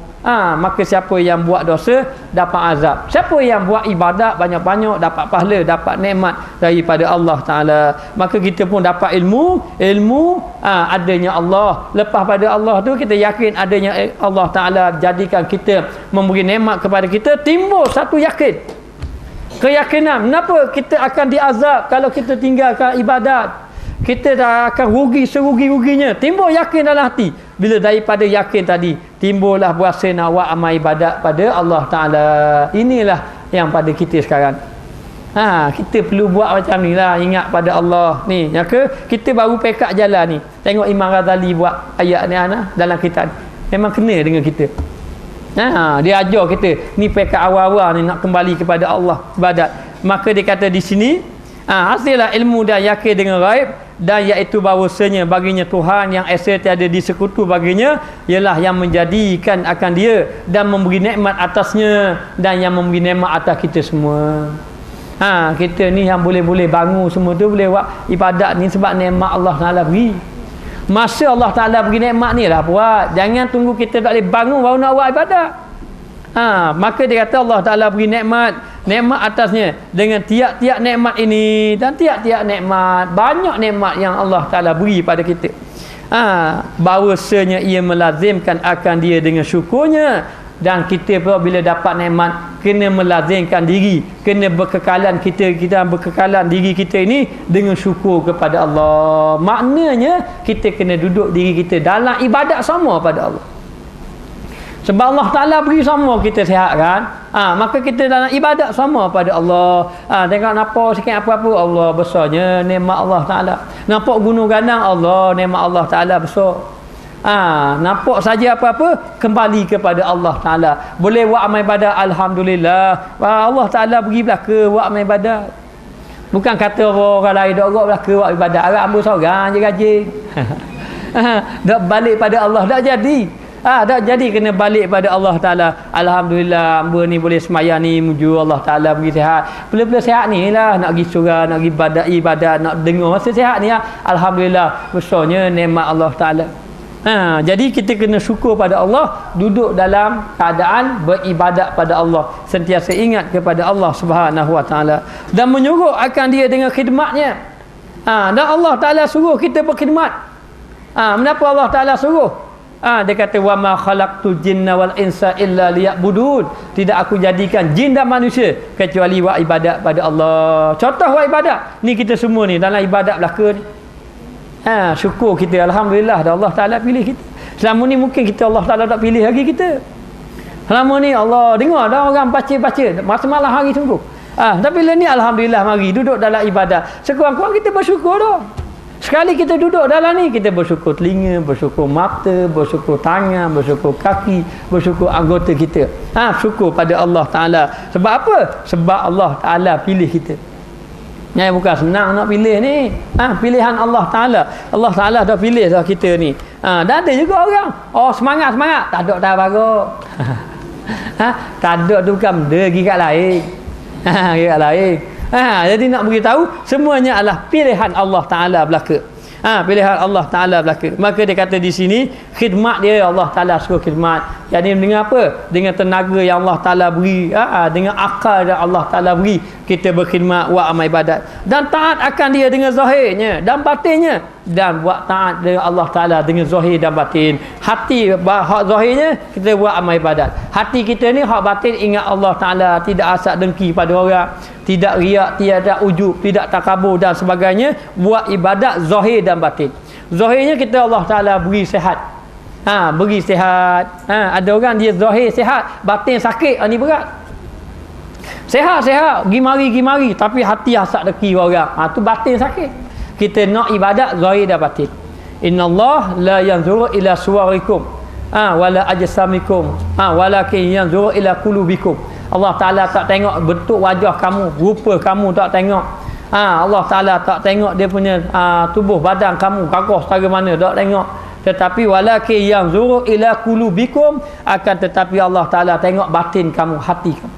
Maka siapa yang buat dosa dapat azab, siapa yang buat ibadat banyak-banyak dapat pahala, dapat nikmat daripada Allah Ta'ala. Maka kita pun dapat ilmu adanya Allah. Lepas pada Allah tu kita yakin adanya Allah Ta'ala, jadikan kita memberi nikmat kepada kita, timbul satu keyakinan. Kenapa kita akan diazab kalau kita tinggalkan ibadat? Kita dah akan rugi serugi-ruginya. Timbul yakin dalam hati. Bila daripada yakin tadi, timbullah berasa nak buat amal ibadat pada Allah Ta'ala. Inilah yang pada kita sekarang. Kita perlu buat macam ni lah, ingat pada Allah ni. Kita baru pekak jalan ni. Tengok Imam Ghazali buat ayat ni dalam kitab. Memang kena dengan kita. Dia ajar kita ni pekak awal-awal ni nak kembali kepada Allah ibadat. Maka dia kata di sini, hasillah ilmu dan yakin dengan ghaib, dan iaitu bahawasanya baginya Tuhan yang esa tiada disekutu baginya, ialah yang menjadikan akan dia dan memberi nikmat atasnya, dan yang memberi nikmat atas kita semua. Kita ni yang boleh bangun semua tu, boleh buat ibadat ni sebab nikmat Allah Ta'ala beri. Masa Allah Ta'ala beri nikmat ni lah buat. Jangan tunggu kita tak boleh bangun baru nak buat ibadat. Maka dia kata Allah Ta'ala beri nikmat atasnya, dengan tiap-tiap nikmat ini, dan tiap-tiap nikmat, banyak nikmat yang Allah Ta'ala beri pada kita. bahawasanya ia melazimkan akan dia dengan syukurnya. Dan kita pula bila dapat nikmat kena melazimkan diri, kena berkekalan kita berkekalan diri kita ini dengan syukur kepada Allah. Maknanya kita kena duduk diri kita dalam ibadat sama pada Allah. Sebab Allah Ta'ala beri sama kita sihat kan. Maka kita dalam ibadat sama pada Allah. Tengok nampak sikit apa-apa, Allah besarnya nikmat Allah Ta'ala. Nampak gunung ganang, Allah nikmat Allah Ta'ala besar. Nampak saja apa-apa, kembali kepada Allah Ta'ala. Boleh buat amal ibadat, Alhamdulillah. Allah Ta'ala beri belaka buat amal ibadat. Bukan kata orang lain dok belaka buat ibadat, arah ambil seorang je rajin. Dak balik pada Allah, dak jadi. Tak jadi, kena balik pada Allah Ta'ala. Alhamdulillah hamba ni boleh semayang ni menuju Allah Ta'ala beri sihat. Bila-bila sihat ni lah nak pergi surau, nak pergi ibadat, nak dengar masa sihat ni lah. Alhamdulillah besarnya nikmat Allah Ta'ala. Jadi kita kena syukur pada Allah, duduk dalam keadaan beribadat pada Allah, sentiasa ingat kepada Allah Subhanahu Wa Ta'ala dan menyuruh akan dia dengan khidmatnya. Dan Allah Ta'ala suruh kita berkhidmat. Kenapa Allah Ta'ala suruh? Dia kata wa ma khalaqtul jinna wal insa illa liya'budun. Tidak aku jadikan jin dan manusia kecuali buat ibadat pada Allah. Contoh buat ibadat ni, kita semua ni dalam ibadat belaka ni. Syukur kita, Alhamdulillah dah Allah Ta'ala pilih kita. Selama ni mungkin kita Allah Ta'ala tak pilih lagi kita. Selama ni Allah dengar dah orang baca-baca masa malam hari sungguh. Tapi bila ni Alhamdulillah mari duduk dalam ibadat. Sekurang-kurang kita bersyukur dah. Sekali kita duduk dalam ni, kita bersyukur telinga, bersyukur mata, bersyukur tangan, bersyukur kaki, bersyukur anggota kita. Syukur pada Allah Ta'ala. Sebab apa? Sebab Allah Ta'ala pilih kita. Yang bukan senang nak pilih ni. Pilihan Allah Ta'ala. Allah Ta'ala dah pilih dah kita ni. Dan ada juga orang, semangat. Tak ada dah bagus. Tak ada tu bukan benda, pergi kat lain. Pergi kat lain. Jadi nak beritahu semuanya adalah pilihan Allah Ta'ala belaka. Pilihan Allah Ta'ala belaka. Maka dia kata di sini khidmat dia, Allah Ta'ala suruh khidmat. Jadi dengan apa? Dengan tenaga yang Allah Ta'ala beri, dengan akal yang Allah Ta'ala beri, kita berkhidmat, buat amal ibadat dan taat akan dia dengan zahirnya dan batinnya. Dan buat taat dengan Allah Ta'ala dengan zahir dan batin. Hati hak zahirnya kita buat amal ibadat, hati kita ni hak batin ingat Allah Ta'ala, tidak asat dengki pada orang, tidak riak, tidak ujub, tidak takabur dan sebagainya. Buat ibadat zahir dan batin. Zahirnya kita Allah Ta'ala beri sihat, beri sihat. Ada orang dia zahir sihat, batin sakit, ni berat. Sihat pergi mari tapi hati asat dengki orang, tu batin sakit. Kita nak ibadat zahir dan batin. Innallaha la yanzuru ila suwarikum wala ajsamikum walakin yanzuru ila qulubikum. Allah Ta'ala tak tengok bentuk wajah kamu, rupa kamu tak tengok. Allah Ta'ala tak tengok dia punya tubuh badan kamu, gagah setara mana, tak tengok. Tetapi walakin yanzuru ila qulubikum, akan tetapi Allah Ta'ala tengok batin kamu, hati kamu.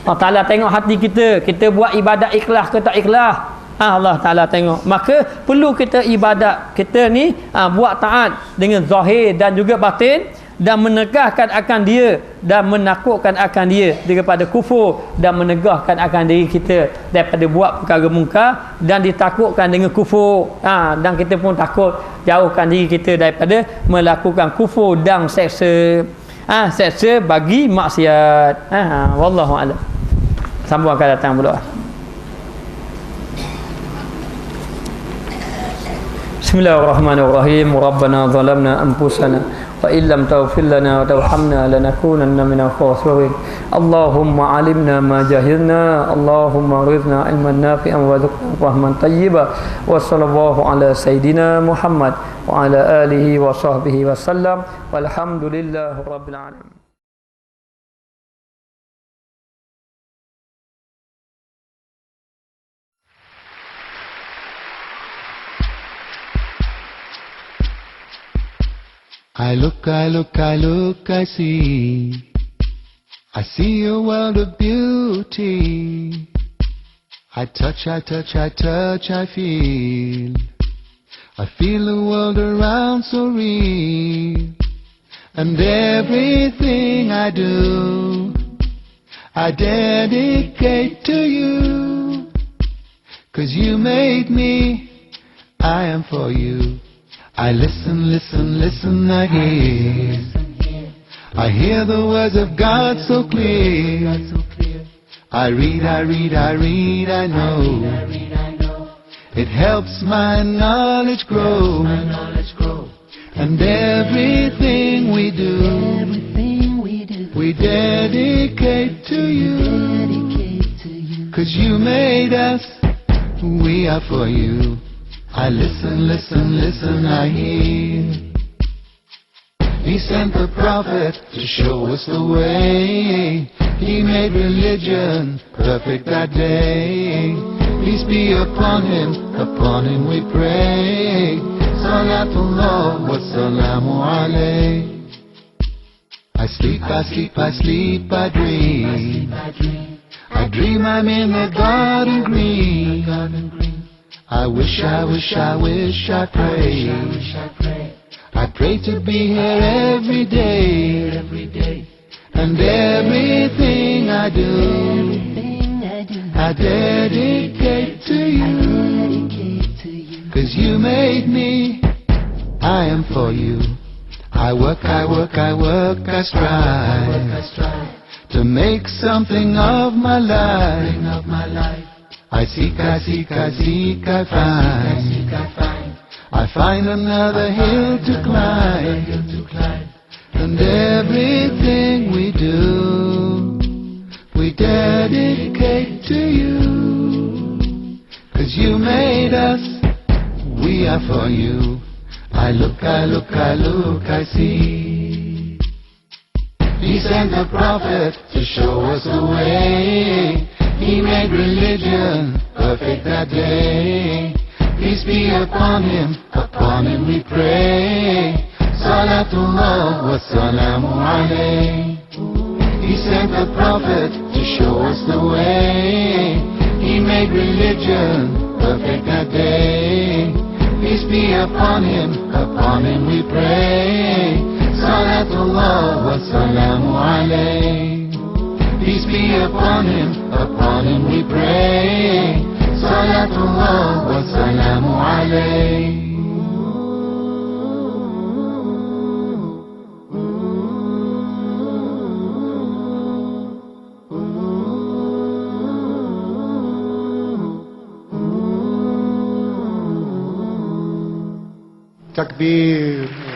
Allah Ta'ala tengok hati kita, kita buat ibadat ikhlas ke tak ikhlas. Allah Ta'ala tengok. Maka perlu kita ibadat kita ni buat taat dengan zahir dan juga batin, dan menegahkan akan dia dan menakutkan akan dia daripada kufur, dan menegahkan akan diri kita daripada buat perkara mungkar dan ditakutkan dengan kufur. Dan kita pun takut jauhkan diri kita daripada melakukan kufur dan seksa bagi maksiat. Wallahu a'lam. Sambung akan datang berdoa. Bismillahirrahmanirrahim. Rabbana zalamna anfusana wa illam taghfir lana wa tarhamna lanakunanna minal khasirin. Allahumma alimna ma jahilna, Allahumma rizqna ilman nafi'an wa rizqna rahman tayyiba. Wa sallallahu ala sayidina Muhammad wa ala alihi wa sahbihi wa sallam. Walhamdulillahi rabbil alamin. I look, I see. I see a world of beauty. I touch, I feel. I feel the world around so real. And everything I do, I dedicate to you. 'Cause you made me, I am for you. I listen, listen, listen, I hear the words of God so clear. I read, I read, I read, I know. It helps my knowledge grow. And everything we do, we dedicate to you. 'Cause you made us, we are for you. I listen, listen, listen, I hear. He sent the prophet to show us the way. He made religion perfect that day. Peace be upon him we pray. Salatullah wa salamu alayh. I sleep, I sleep, I sleep, I dream. I dream I'm in the garden green. I wish, I wish, I wish, I pray. I pray to be here every day. And everything I do, I dedicate to you. 'Cause you made me, I am for you. I work, I work, I work, I strive to make something of my life. I seek, I seek, I seek, I find. I find another hill to climb. And everything we do, we dedicate to you. 'Cause you made us, we are for you. I look, I look, I look, I see. He sent the prophet to show us the way. He made religion perfect that day. Peace be upon him we pray. Salatullah wa salamu alayh. He sent the prophet to show us the way. He made religion perfect that day. Peace be upon him we pray. Salatullah wa salamu alayh. Peace be upon him we pray. Salatullah wa salamu alayh. Takbir.